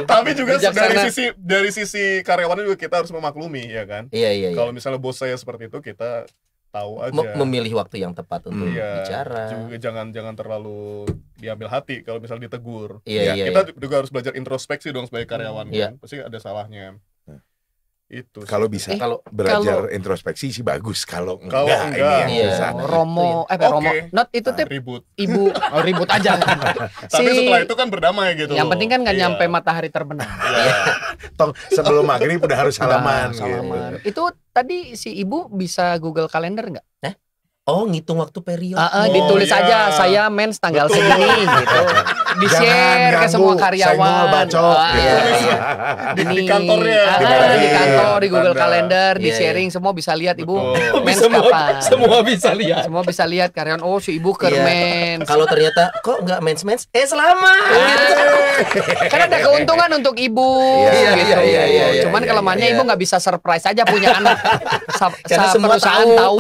D: Tapi juga
C: Bijaksana.
D: dari sisi karyawannya juga kita harus memaklumi ya kan.
A: Iya.
D: Kalau misalnya bos saya seperti itu, kita tahu aja.
A: Memilih waktu yang tepat untuk
D: Iya,
A: bicara.
D: juga jangan terlalu diambil hati kalau misalnya ditegur.
A: Iya.
D: Kita juga harus belajar introspeksi dong sebagai karyawan kan. Pasti ada salahnya. Itu sih.
B: Kalau bisa
A: kalau
B: belajar introspeksi sih bagus. Kalau
D: Kalau
B: enggak,
D: enggak,
B: ini yang
A: iya.
B: susah.
C: Romo, Romo, not itu tip
D: ribut.
C: ibu ribut aja.
D: Tapi setelah itu kan berdamai gitu.
C: Yang penting kan nggak
D: Iya.
C: nyampe matahari terbenam.
D: Iya.
B: Toh sebelum maghrib udah harus salaman.
C: Udah, salaman.
B: Gitu.
C: Itu tadi si ibu bisa Google Kalender nggak?
A: Oh, ngitung waktu periode.
C: Ditulis
D: iya.
C: aja saya mens tanggal
D: Betul.
C: segini gitu. Di-share ke semua karyawan.
B: Bacot,
C: Iya.
D: Di kantornya.
C: Di kantor, di Google
B: Tanda.
C: Kalender, di
A: Iya,
C: sharing semua bisa lihat ibu
D: Betul.
C: mens kapan.
A: Semua bisa lihat.
C: Semua bisa lihat karyawan, oh si ibu ke
A: Iya.
C: mens.
A: Kalau ternyata kok nggak mens, selamat.
C: Kan ada keuntungan untuk ibu
B: Iya,
C: gitu.
A: iya,
C: Cuman
B: iya,
C: kelemahannya
A: iya.
C: ibu nggak bisa surprise aja punya anak.
A: Karena semua
C: Perusahaan
A: tahu.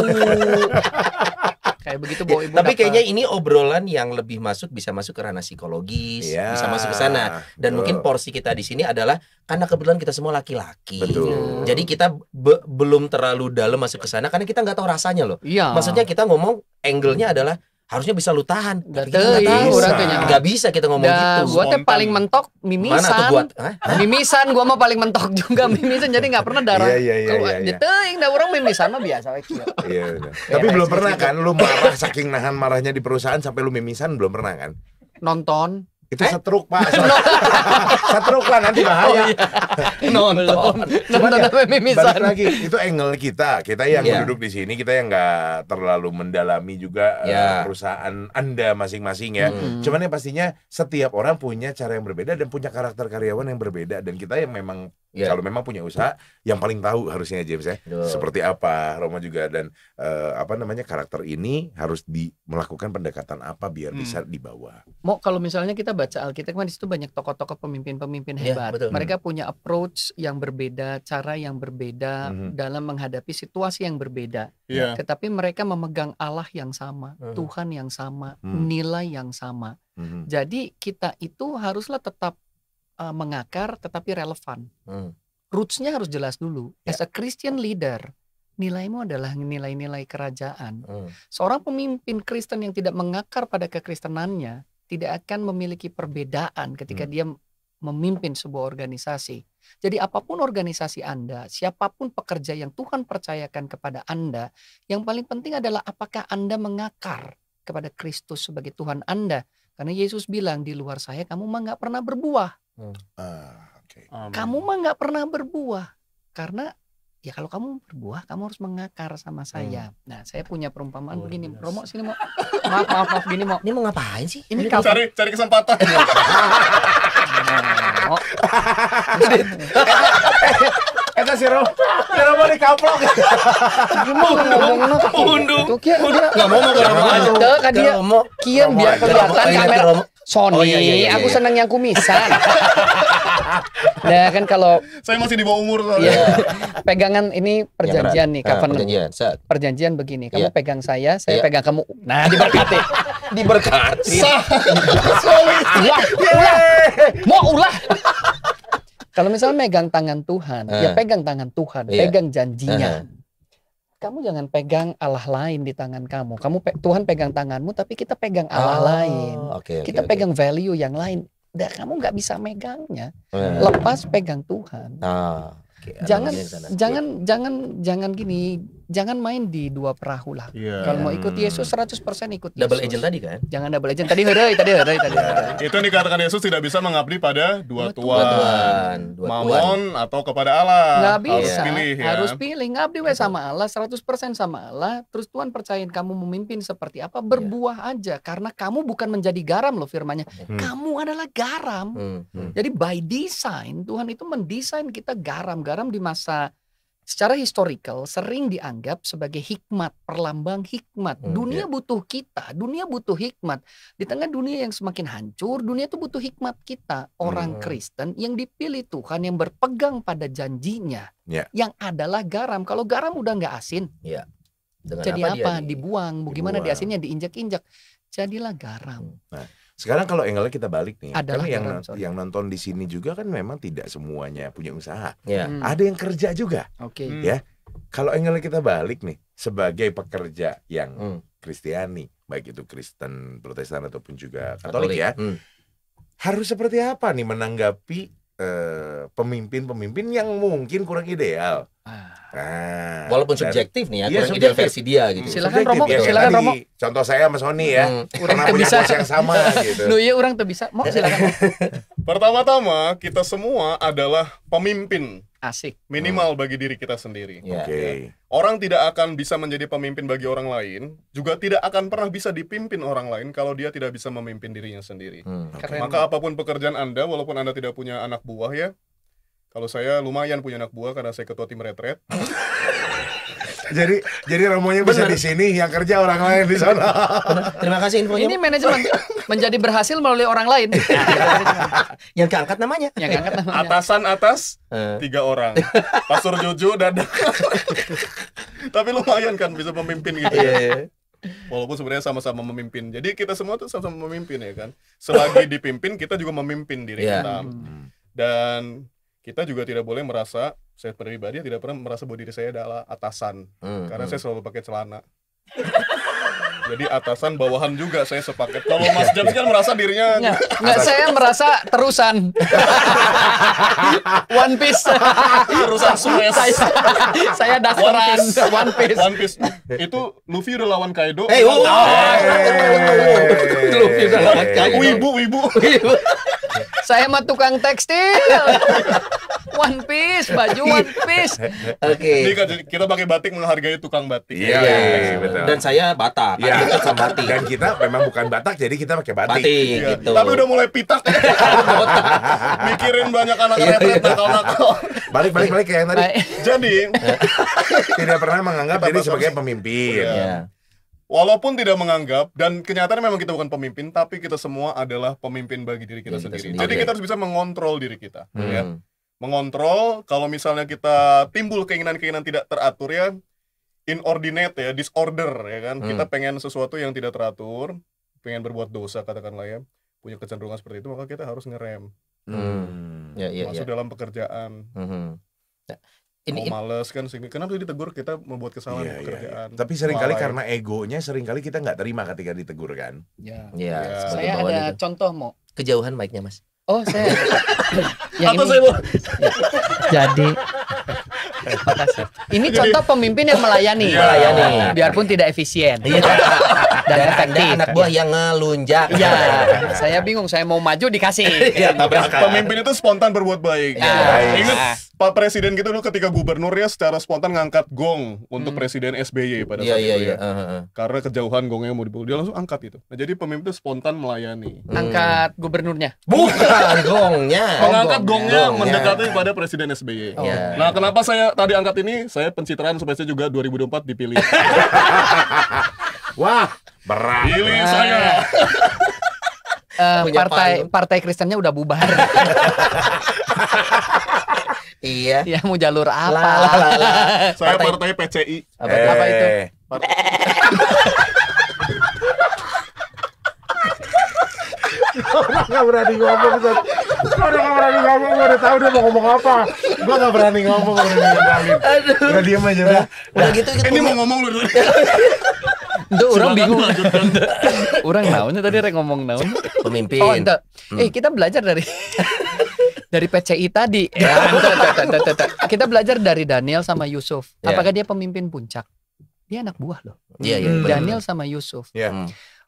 C: Kayak begitu bahwa ibu
A: Tapi
C: dapat.
A: kayaknya ini obrolan yang lebih bisa masuk ke ranah psikologis,
B: Iya,
A: bisa masuk ke sana. Dan
B: betul.
A: mungkin porsi kita di sini adalah karena kebetulan kita semua laki-laki.
B: Betul.
A: Jadi kita belum terlalu dalam masuk ke sana karena kita nggak tahu rasanya loh.
C: Iya.
A: Maksudnya kita ngomong angle-nya adalah harusnya bisa lu tahan.
C: Nggak
A: Tapi kita nggak
C: tahu,
A: tahu.
C: orang tuh nyaman.
A: Nggak bisa kita ngomong gitu.
C: Gua teh
D: Spontan.
C: paling mentok
A: Mana tuh
C: mimisan.
A: buat? Hah?
C: Mimisan gua mah paling mentok juga mimisan jadi nggak pernah darah.
B: Iya.
C: Kalau teuing da urang mimisan mah biasa we kieu.
B: Iya, benar. Tapi belum pernah kan lu marah saking nahan marahnya di perusahaan sampai lu mimisan, belum pernah kan?
C: Nonton.
B: Itu setruk, Pak. Setruk lah nanti bahaya.
A: Nonton.
C: Nonton
B: ya,
C: sampai mimisan.
B: Balik lagi, itu angle kita yang
A: Iya.
B: duduk di sini, kita yang nggak terlalu mendalami juga
A: Iya.
B: perusahaan Anda masing-masing ya. Cuman yang pastinya setiap orang punya cara yang berbeda dan punya karakter karyawan yang berbeda, dan kita yang memang
A: Iya.
B: kalau memang punya usaha yang paling tahu harusnya James ya.
A: Betul.
B: Seperti apa Roma juga, dan karakter ini harus melakukan pendekatan apa biar bisa dibawa.
C: Mau kalau misalnya kita baca Alkitab kan di situ banyak tokoh-tokoh pemimpin-pemimpin
A: Iya,
C: hebat.
A: betul.
C: Mereka punya approach yang berbeda, cara yang berbeda dalam menghadapi situasi yang berbeda.
D: Iya.
C: Tetapi mereka memegang Allah yang sama,
A: Hmm.
C: Tuhan yang sama,
B: Hmm.
C: nilai yang sama.
B: Mhm.
C: Jadi kita itu haruslah tetap mengakar tetapi relevan.
A: Hmm.
C: Roots-nya harus jelas dulu.
B: Ya.
C: As a Christian leader, nilaimu adalah nilai-nilai kerajaan.
A: Hmm.
C: Seorang pemimpin Kristen yang tidak mengakar pada kekristenannya tidak akan memiliki perbedaan ketika dia memimpin sebuah organisasi. Jadi apapun organisasi Anda, siapapun pekerja yang Tuhan percayakan kepada Anda, yang paling penting adalah apakah Anda mengakar kepada Kristus sebagai Tuhan Anda. Karena Yesus bilang, di luar saya kamu mah nggak pernah berbuah.
B: Oke.
C: Kamu mah nggak pernah berbuah. Karena ya kalau kamu berbuah, kamu harus mengakar sama saya. Nah, saya punya perumpamaan begini. Romo sini mau. Maaf gini mau.
A: Ini mau ngapain sih?
C: Ini kapan?
D: Cari kesempatan.
C: Oh,
B: Eta si Romo dikaplok.
C: Unduh. Tuh kia.
A: Nggak mau ke Romo aja.
C: Tuh kan dia.
A: Romo.
C: Kian biar
A: Ke Romo,
C: kelihatan
A: ingat ke
C: kamera.
A: Romo.
C: Sony,
A: Oh, iya,
C: aku
A: iya.
C: senang yang kumisan. Nah kan kalau
D: Saya masih di bawah umur soalnya.
A: Iya.
C: pegangan ini perjanjian nih,
A: Ah,
C: covenant.
A: perjanjian. Set.
C: Perjanjian begini, kamu
A: Iya.
C: pegang saya
A: Iya.
C: pegang kamu. Nah, diberkati.
A: Diberkati.
C: Mau ulah. Kalau misalnya megang tangan Tuhan, ya pegang tangan Tuhan,
A: Iya.
C: pegang janjinya. Kamu jangan pegang Allah lain di tangan kamu. Tuhan pegang tanganmu, tapi kita pegang Allah lain.
A: Oke.
C: Kita pegang value yang lain. Udah kamu nggak bisa megangnya. Lepas pegang Tuhan.
A: Oke,
C: Jangan
A: analoginya ke sana.
C: jangan gini, jangan main di dua perahu lah.
D: Iya.
C: Kalau mau ikut Yesus 100% ikut Yesus.
A: Double agent tadi kan?
C: Jangan double agent. Tadi heureuy.
D: Itu yang dikatakan Yesus tidak bisa mengabdi pada dua tuan.
A: Dua tuan.
D: Mamon atau kepada Allah.
C: Nggak
D: Harus
C: bisa.
D: pilih ya.
C: Harus pilih. Ngabdi we sama Allah, 100% sama Allah. Terus Tuhan percayain kamu memimpin seperti apa, berbuah aja. Karena kamu bukan menjadi garam loh firman-Nya. Kamu adalah garam. Jadi by design, Tuhan itu mendesain kita garam. Garam di masa secara historical sering dianggap sebagai hikmat, perlambang hikmat. Dunia butuh kita, dunia butuh hikmat. Di tengah dunia yang semakin hancur, dunia itu butuh hikmat kita. Orang Kristen yang dipilih Tuhan, yang berpegang pada janjinya, yang adalah garam. Kalau garam udah nggak asin,
A: Dengan
C: jadi apa?
A: dia
C: Dibuang. Bagaimana
B: dibuang.
C: diasinnya? Diinjak-injak. Jadilah garam.
B: Sekarang kalau angle kita balik nih,
C: Adalah
B: kan
C: garam, sorry.
B: yang nonton di sini juga kan memang tidak semuanya punya usaha.
A: Ya.
B: Ada yang kerja juga.
C: Oke.
B: Ya. Kalau angle kita balik nih, sebagai pekerja yang Kristiani, baik itu Kristen, Protestan ataupun juga Katolik ya, harus seperti apa nih menanggapi pemimpin-pemimpin yang mungkin kurang ideal?
A: Walaupun subjektif nih ya,
B: iya,
A: kurang ideal versi dia gitu.
C: Silakan Romo,
B: ya,
C: silakan Romo.
B: Contoh saya Mas Sony ya,
C: Urang
B: pernah
C: teu
B: punya
C: bisa.
B: bos yang sama gitu.
C: Loh iya orang tuh bisa. Mau silakan.
D: Pertama-tama kita semua adalah pemimpin
C: Asik.
D: minimal bagi diri kita sendiri.
A: Ya.
B: Oke.
D: Orang tidak akan bisa menjadi pemimpin bagi orang lain, juga tidak akan pernah bisa dipimpin orang lain kalau dia tidak bisa memimpin dirinya sendiri.
C: Keren.
D: Maka apapun pekerjaan Anda, walaupun Anda tidak punya anak buah ya, kalau saya lumayan punya anak buah karena saya ketua tim retret.
B: Jadi Romonya bisa di sini, yang kerja orang lain di sana.
A: Terima kasih infonya.
C: Ini manajemen menjadi berhasil melalui orang lain.
A: Yang keangkat namanya.
C: Yang angkat namanya.
D: Atasan atas 3 orang, Pastor Jojo dan tapi lumayan kan bisa memimpin gitu.
A: Iya.
D: Walaupun sebenarnya sama-sama memimpin. Jadi kita semua tuh sama-sama memimpin ya kan. Selagi dipimpin kita juga memimpin diri
A: Iya.
D: kita. Dan kita juga tidak boleh merasa, saya pribadi tidak pernah merasa bahwa diri saya adalah atasan. Karena saya selalu pakai celana. Jadi atasan bawahan juga saya sepaket. Kalau Mas James kan merasa dirinya
C: Nggak, saya merasa terusan. One Piece.
D: urusan Suez.
C: Saya dasaran One Piece.
D: One Piece. Itu Luffy udah lawan Kaido.
A: Luffy udah lawan Kaido.
D: Wibu.
C: Saya mah tukang tekstil. One Piece, baju One Piece.
A: Oke.
D: Jadi kan kita pakai batik menghargai tukang batik.
B: Iya, betul.
A: Dan saya Batak.
B: Iya.
A: Dekat sama batik.
B: Dan kita memang bukan Batak, jadi kita pakai batik.
A: Batik
D: Iya.
A: gitu.
D: Tapi udah mulai pitak. Mikirin banyak anak retret nakal-nakal.
B: Balik kayak yang tadi.
D: Jadi
B: Tidak pernah menganggap diri sebagai pemimpin.
A: Iya.
D: walaupun tidak menganggap, dan kenyataan memang kita bukan pemimpin, tapi kita semua adalah pemimpin bagi diri kita
A: Diri kita
D: sendiri.
A: sendiri.
D: Jadi
A: Oke.
D: kita harus bisa mengontrol diri kita, ya. Mengontrol kalau misalnya kita timbul keinginan-keinginan tidak teratur ya, inordinate ya, disorder ya kan. Kita pengen sesuatu yang tidak teratur, pengen berbuat dosa katakanlah ya, punya kecenderungan seperti itu, maka kita harus ngerem.
A: Ya, ya,
D: Masuk
A: ya.
D: dalam pekerjaan.
A: Nah, ini
D: Mau males kan, kenapa ditegur kita membuat kesalahan di pekerjaan.
B: Tapi seringkali
D: Lalai.
B: karena egonya, seringkali kita nggak terima ketika ditegur kan.
C: Ya.
A: ya,
D: Ya.
A: sebagai
C: Saya
A: bawahan
C: ada
A: itu.
C: contoh mau.
A: Kejauhan mic-nya, Mas.
C: Oh saya. Yang
D: Atau
C: ini.
D: saya mau
C: Jadi. Makasih. Ini contoh pemimpin yang melayani.
D: Iya.
A: Melayani.
C: Biarpun tidak efisien.
A: Iya.
C: Dan
A: Dan Anda
C: efektif.
A: anak buah yang ngelunjak.
C: Iya, saya bingung. Saya mau maju dikasih.
A: Iya, tabrakan.
D: pemimpin itu spontan berbuat baik.
C: Ya.
D: Ingat Pak Presiden gitu dulu ketika gubernur ya secara spontan ngangkat gong untuk Presiden SBY pada
A: Iya,
D: saat
A: iya,
D: itu
A: iya.
D: ya. Karena kejauhan gongnya mau dibawa, dia langsung angkat itu. Nah, jadi pemimpin itu spontan melayani.
C: Angkat gubernurnya.
A: Bukan gongnya.
D: Mengangkat gongnya
A: Gongnya.
D: mendekati pada Presiden SBY.
C: Oh.
A: Iya.
D: Nah, kenapa saya tadi angkat ini? Saya pencitraan supaya saya juga 2024 dipilih.
B: Wah, berat.
D: Pilih saya.
A: Punya
C: Partai Kristennya udah bubar.
A: Iya.
C: Ya mau jalur apa?
A: Lah.
D: Saya partai PCI.
C: Apa itu?
B: Nggak berani ngomong, Ustaz. Udah nggak berani ngomong, gua udah tahu dia mau ngomong apa. Gua nggak berani ngomong, udah ninggalin. Udah diem aja udah.
A: Udah gitu
D: Ini mau ngomong lu.
C: Itu orang
D: Silakan
C: bingung.
D: lanjutkan.
C: Orang naonnya tadi rek ngomong naon.
A: pemimpin.
C: Oh, ente. Kita belajar dari dari PCI tadi. Ya, ente. Kita belajar dari Daniel sama Yusuf.
A: Ya.
C: Apakah dia pemimpin puncak? Dia anak buah loh.
A: Iya, iya. benar.
C: Daniel sama Yusuf.
B: Ya.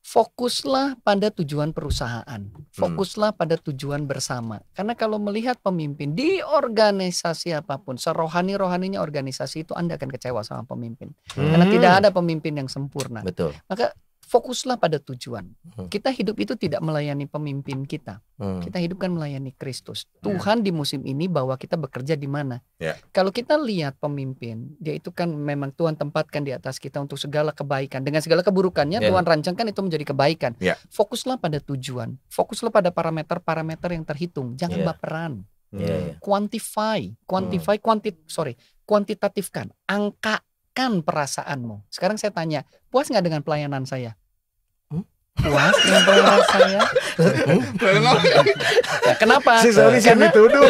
C: Fokuslah pada tujuan perusahaan. Fokuslah pada tujuan bersama. Karena kalau melihat pemimpin di organisasi apapun, serohani-rohaninya organisasi itu Anda akan kecewa sama pemimpin. Karena tidak ada pemimpin yang sempurna.
A: Betul.
C: Maka fokuslah pada tujuan.
A: Hmm.
C: Kita hidup itu tidak melayani pemimpin kita. Kita hidup kan melayani Kristus.
B: Hmm.
C: Tuhan di musim ini bahwa kita bekerja di mana.
B: Ya.
C: Kalau kita lihat pemimpin, dia itu kan memang Tuhan tempatkan di atas kita untuk segala kebaikan. Dengan segala keburukannya,
A: Ya.
C: Tuhan rancangkan itu menjadi kebaikan.
B: Ya.
C: Fokuslah pada tujuan. Fokuslah pada parameter-parameter yang terhitung. Jangan
A: Ya.
C: baperan.
A: Iya, iya.
C: Kuantitatifkan. Angkakan perasaanmu. Sekarang saya tanya, puas nggak dengan pelayanan saya? puas dengan pelayanan saya. Nah, kenapa?
B: Si Sony sih
C: Karena
B: dituduh.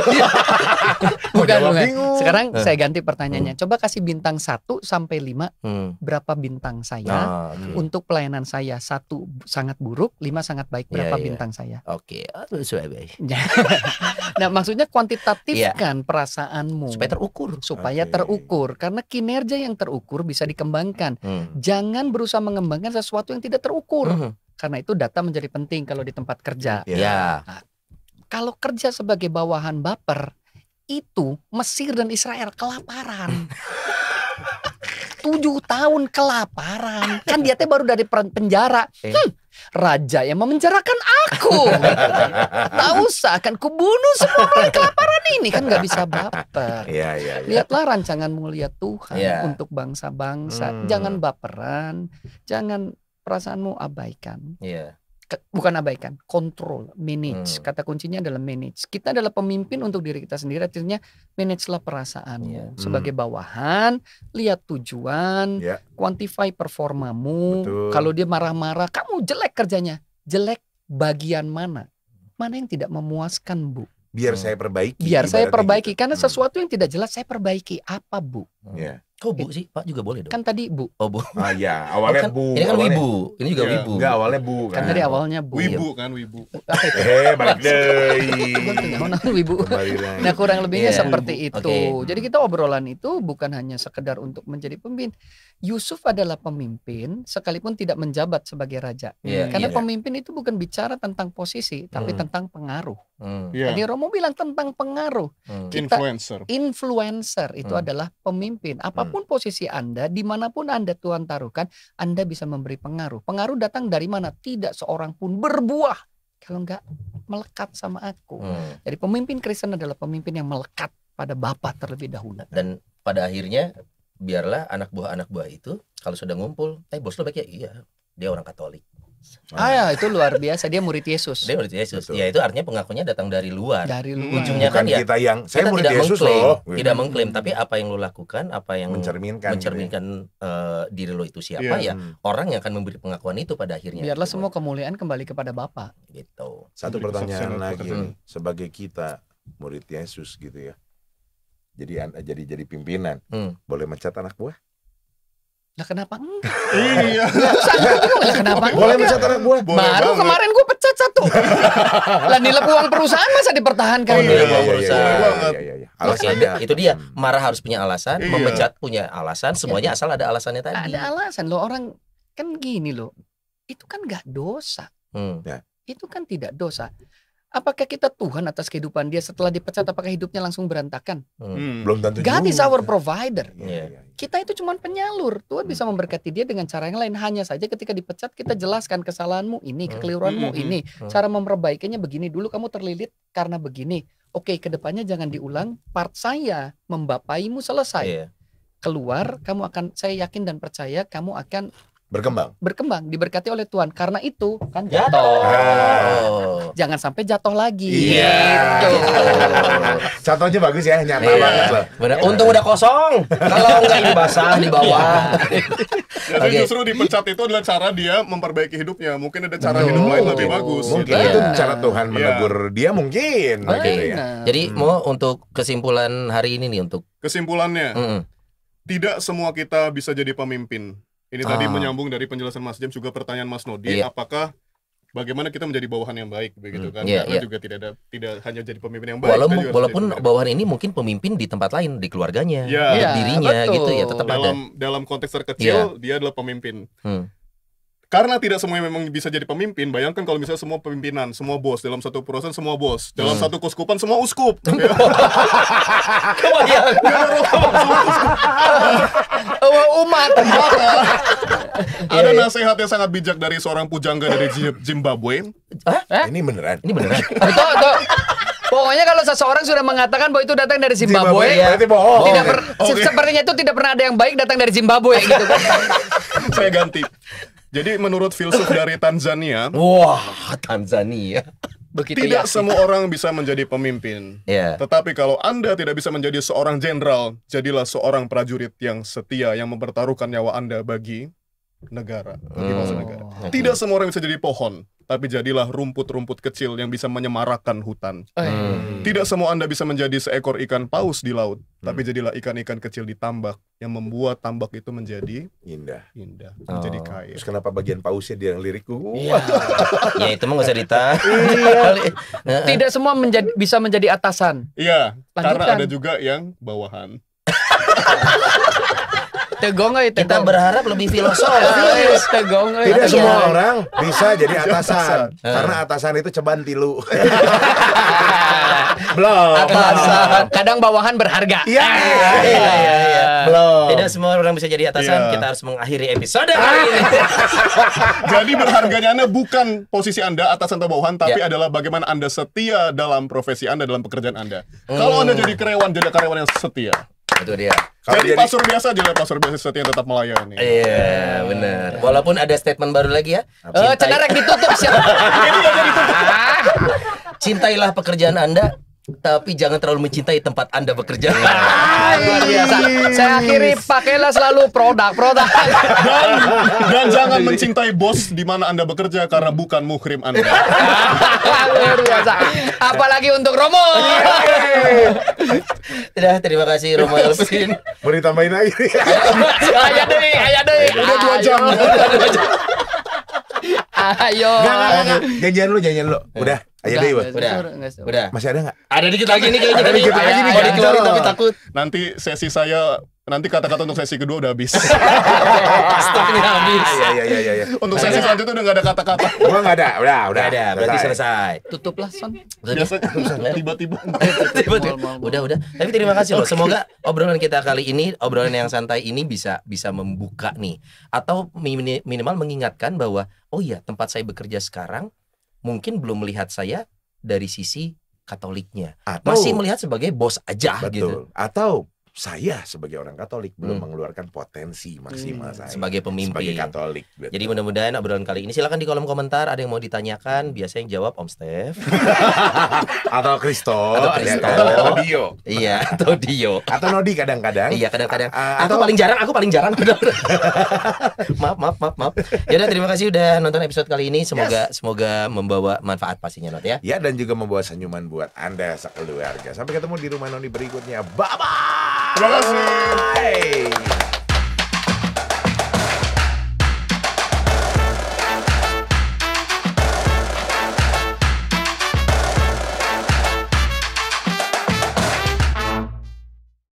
C: bukan.
B: bingung.
C: Sekarang saya ganti pertanyaannya. Coba kasih bintang 1 sampai 5.
A: Hmm.
C: Berapa bintang saya
A: Ah, oke.
C: untuk pelayanan saya? 1 sangat buruk, 5 sangat baik. Berapa
A: Iya.
C: bintang saya?
A: Oke, sesuai baik.
C: Nah, maksudnya kuantitatifkan perasaanmu
A: Supaya terukur.
C: supaya
B: Oke.
C: terukur. Karena kinerja yang terukur bisa dikembangkan. Jangan berusaha mengembangkan sesuatu yang tidak terukur. Karena itu data menjadi penting kalau di tempat kerja.
A: Ya.
C: Kalau kerja sebagai bawahan baper, itu Mesir dan Israel kelaparan. 7 tahun kelaparan. Kan dia teh baru dari penjara. Raja yang memenjarakan aku. Tak usah, akan kubunuh semua orang kelaparan ini. Kan gak bisa baper.
B: Iya.
C: Lihatlah rancanganmu, lihat Tuhan
A: Iya.
C: untuk bangsa-bangsa. Jangan baperan, jangan perasaanmu abaikan.
A: Iya.
C: Bukan abaikan, kontrol, manage.
A: Hmm.
C: Kata kuncinya adalah manage. Kita adalah pemimpin untuk diri kita sendiri. Artinya managelah perasaanmu.
A: Iya.
C: Sebagai bawahan, lihat tujuan,
B: Ya.
C: quantify performamu.
B: Betul.
C: Kalau dia marah-marah, kamu jelek kerjanya. Jelek bagian mana? Mana yang tidak memuaskan, Bu?
B: Biar saya perbaiki.
C: Biar saya
B: ibaratnya
C: perbaiki.
B: gitu.
C: Karena sesuatu yang tidak jelas saya perbaiki. Apa, Bu?
B: Ya.
A: Kok Bu sih? Pak juga boleh dong.
C: Kan tadi Bu.
A: Oh Bu.
B: Ah ya, awalnya
A: Kan-
B: Bu.
A: Ini kan
B: awalnya-
A: wibu. Ini juga
D: Iya.
A: wibu.
B: Enggak, awalnya Bu
C: Kan tadi awalnya Bu.
D: Wibu kan, wibu.
C: Apa itu?
B: balik deui.
C: Ibu.
B: Kembali lagi.
C: Nah, kurang lebihnya
A: Iya.
C: seperti itu.
A: Oke.
C: Jadi kita obrolan itu bukan hanya sekedar untuk menjadi pemimpin. Yusuf adalah pemimpin sekalipun tidak menjabat sebagai raja.
A: Iya,
C: Karena
A: iya.
C: pemimpin itu bukan bicara tentang posisi, tapi tentang pengaruh.
D: Iya.
C: Tadi Romo bilang tentang pengaruh. Kita-
D: Influencer.
C: Influencer itu adalah pemimpin. Apapun posisi Anda, dimanapun Anda Tuhan taruhkan, Anda bisa memberi pengaruh. Pengaruh datang dari mana? Tidak seorang pun berbuah kalau nggak melekat sama aku. Jadi pemimpin Kristen adalah pemimpin yang melekat pada Bapa terlebih dahulu.
A: Dan pada akhirnya biarlah anak buah itu kalau sudah ngumpul, bos lo baik ya? Iya, dia orang Katolik.
C: Ya, itu luar biasa. Dia murid Yesus.
A: Dia murid Yesus.
B: Betul.
A: Ya itu artinya pengakuannya datang dari luar.
C: Dari luar.
A: Ujungnya
B: Bukan
A: kan ya,
B: kita yang saya
A: kita
B: murid
A: tidak
B: Yesus
A: mengklaim,
B: loh.
A: tidak mengklaim, tapi apa yang lo lakukan, apa yang
B: mencerminkan.
A: diri lo itu siapa
D: Iya.
A: ya, orang yang akan memberi pengakuan itu pada akhirnya.
C: Biarlah
A: Gitu.
C: semua kemuliaan kembali kepada Bapa.
A: Gitu.
B: Satu
D: Memberi
B: pertanyaan
D: kesaksian
B: lagi
D: pekerjaan.
B: nih, sebagai kita murid Yesus gitu ya. Jadi pimpinan, boleh mencat anak buah?
C: Lah kenapa enggak?
D: Iya.
C: Lah kenapa
B: Boleh
C: enggak?
B: mencat anak buah?
D: Boleh
C: Baru
D: banget.
C: kemarin gue pecat 1. Lah nilai uang perusahaan masa dipertahankan?
A: Oh, nilai uang perusahaan.
B: iya.
A: Oke,
B: Alasannya
A: itu dia. Marah harus punya alasan,
D: Iya.
A: memecat punya alasan, semuanya asal ada alasannya tadi.
C: Ada alasan loh, orang kan gini loh. Itu kan nggak dosa. Itu kan tidak dosa. Apakah kita Tuhan atas kehidupan dia setelah dipecat? Apakah hidupnya langsung berantakan?
B: belum tentu
C: God is
B: juga.
C: our provider.
B: Iya.
C: Kita itu cuma penyalur. Tuhan bisa memberkati dia dengan cara yang lain. Hanya saja ketika dipecat kita jelaskan kesalahanmu ini, kekeliruanmu ini. Cara memperbaikinya begini. Dulu kamu terlilit karena begini. Oke, kedepannya jangan diulang. Part saya membapaimu selesai.
A: Iya.
C: Keluar, kamu akan, saya yakin dan percaya kamu akan
B: Berkembang.
C: diberkati oleh Tuhan. Karena itu kan
A: Jatuh.
C: jatuh. Jangan sampai jatuh lagi.
B: Iya.
C: Gitu.
B: Contohnya bagus ya, nyata
A: Iya.
B: banget loh.
A: Benar. Untung udah kosong. Kalau enggak ini basah di bawah.
D: Jadi
A: Oke.
D: justru dipecat itu adalah cara dia memperbaiki hidupnya. Mungkin ada cara hidup lain lebih bagus.
B: Mungkin
A: Iya.
B: itu cara Tuhan
D: Iya.
B: menegur dia mungkin.
C: Benar.
B: Gitu ya.
A: Jadi mau untuk kesimpulan hari ini nih untuk
D: Kesimpulannya,
A: Mm-mm.
D: tidak semua kita bisa jadi pemimpin. Ini tadi
A: Ah.
D: menyambung dari penjelasan Mas James, juga pertanyaan Mas Nodi,
A: Iya.
D: apakah bagaimana kita menjadi bawahan yang baik begitu kan?
A: Iya,
D: Karena
A: iya.
D: juga tidak hanya jadi pemimpin yang baik. kita juga harus
A: walaupun
D: jadi pemimpin.
A: bawahan ini mungkin pemimpin di tempat lain, di keluarganya,
D: Iya.
A: di
C: Iya,
A: dirinya
C: betul.
A: gitu ya, tetap ada.
D: dalam konteks terkecil dia adalah pemimpin.
A: Hmm.
D: Karena tidak semuanya memang bisa jadi pemimpin. Bayangkan kalau misalnya semua pemimpinan, semua bos dalam satu perusahaan, semua bos dalam satu kuskupan, semua uskup. Ya.
A: Kebayang.
C: Umat.
D: Ada nasihat yang sangat bijak dari seorang pujangga dari Zimbabwe.
B: Ini beneran.
A: Ini beneran.
C: Betul. Pokoknya kalau seseorang sudah mengatakan bahwa itu datang dari Zimbabwe,
B: Berarti bohong.
C: tidak
D: Oke.
C: sepertinya itu tidak pernah ada yang baik datang dari Zimbabwe gitu kan.
D: Saya ganti. Jadi menurut filsuf dari Tanzania,
A: Wah, Tanzania.
C: Begitu
D: tidak
C: ya.
D: semua orang bisa menjadi pemimpin.
A: Ya.
D: Tetapi kalau Anda tidak bisa menjadi seorang jenderal, jadilah seorang prajurit yang setia yang mempertaruhkan nyawa Anda bagi negara, bagi bangsa negara. Tidak semua orang bisa jadi pohon, tapi jadilah rumput-rumput kecil yang bisa menyemarakkan hutan. Tidak semua Anda bisa menjadi seekor ikan paus di laut, tapi jadilah ikan-ikan kecil di tambak yang membuat tambak itu menjadi
B: indah,
D: menjadi kaya.
B: Terus kenapa bagian pausnya dia yang lirik?
A: Ya itu mah gak usah ditanya.
C: Tidak semua bisa menjadi atasan.
D: Iya,
C: Lanjutkan.
D: karena ada juga yang bawahan.
A: Kita berharap lebih filosofis.
B: Tidak semua orang bisa jadi atasan, karena atasan itu ceban tilu. Belum.
C: Atasan. Kadang bawahan berharga.
B: Iya.
A: Belum. Tidak semua orang bisa jadi atasan. Kita harus mengakhiri episode kali ini.
D: Jadi berharganya Anda bukan posisi Anda atasan atau bawahan, tapi adalah bagaimana Anda setia dalam profesi Anda, dalam pekerjaan Anda. Kalau Anda jadi karyawan, jadi karyawan yang setia.
A: Itu dia.
D: Jadi pastor biasa aja, pastor biasa setia tetap melayani.
A: Iya, benar. Walaupun ada statement baru lagi ya.
C: Cenarek ditutup siapa?
D: Ini gak jadi tutup.
A: Cintailah pekerjaan Anda, tapi jangan terlalu mencintai tempat Anda bekerja.
C: Luar biasa. Saya akhiri, pakailah selalu produk.
D: Dan jangan mencintai bos di mana Anda bekerja karena bukan muhrim Anda.
C: Luar biasa. Apalagi untuk Romo.
A: Terima kasih Romo Elvin.
B: Mau ditambahin lagi?
C: Ayah deh.
D: Udah 2 jam.
C: Ayo.
B: Enggak. Janjian lu. Udah. Ayo deh,
A: Udah.
B: Masih ada nggak?
A: Ada dikit lagi nih kayaknya.
B: Ada dikit lagi nih,
A: Mau dikeluarin tapi takut.
D: Nanti sesi saya, nanti kata-kata untuk sesi kedua udah habis.
A: Stoknya habis.
B: Iya.
D: Untuk sesi selanjutnya udah gak ada kata-kata.
B: Gua nggak ada. Udah
A: Ada, berarti selesai.
C: Tutuplah Son.
D: Biasanya tiba-tiba.
A: Udah. Tapi terima kasih loh. Semoga obrolan kita kali ini, obrolan yang santai ini bisa membuka nih, atau minimal mengingatkan bahwa oh iya, tempat saya bekerja sekarang mungkin belum melihat saya dari sisi Katoliknya, masih melihat sebagai bos aja.
B: Betul.
A: Gitu.
B: Atau saya sebagai orang Katolik belum mengeluarkan potensi maksimal saya
A: sebagai pemimpin,
B: sebagai Katolik. Betul.
A: Jadi mudah-mudahan obrolan kali ini, silakan di kolom komentar ada yang mau ditanyakan, biasa yang jawab Om Stef
B: atau Kristo,
A: atau
B: Dio.
A: Iya, atau Dio.
B: Atau Nodi kadang-kadang.
A: Iya, kadang-kadang.
B: Atau
A: Aku paling jarang. Maaf. Ya udah, terima kasih udah nonton episode kali ini. Semoga membawa manfaat pastinya, Not ya.
B: Ya, dan juga membawa senyuman buat Anda sekeluarga. Sampai ketemu di rumah Noni berikutnya. Bye bye.
D: Terima kasih.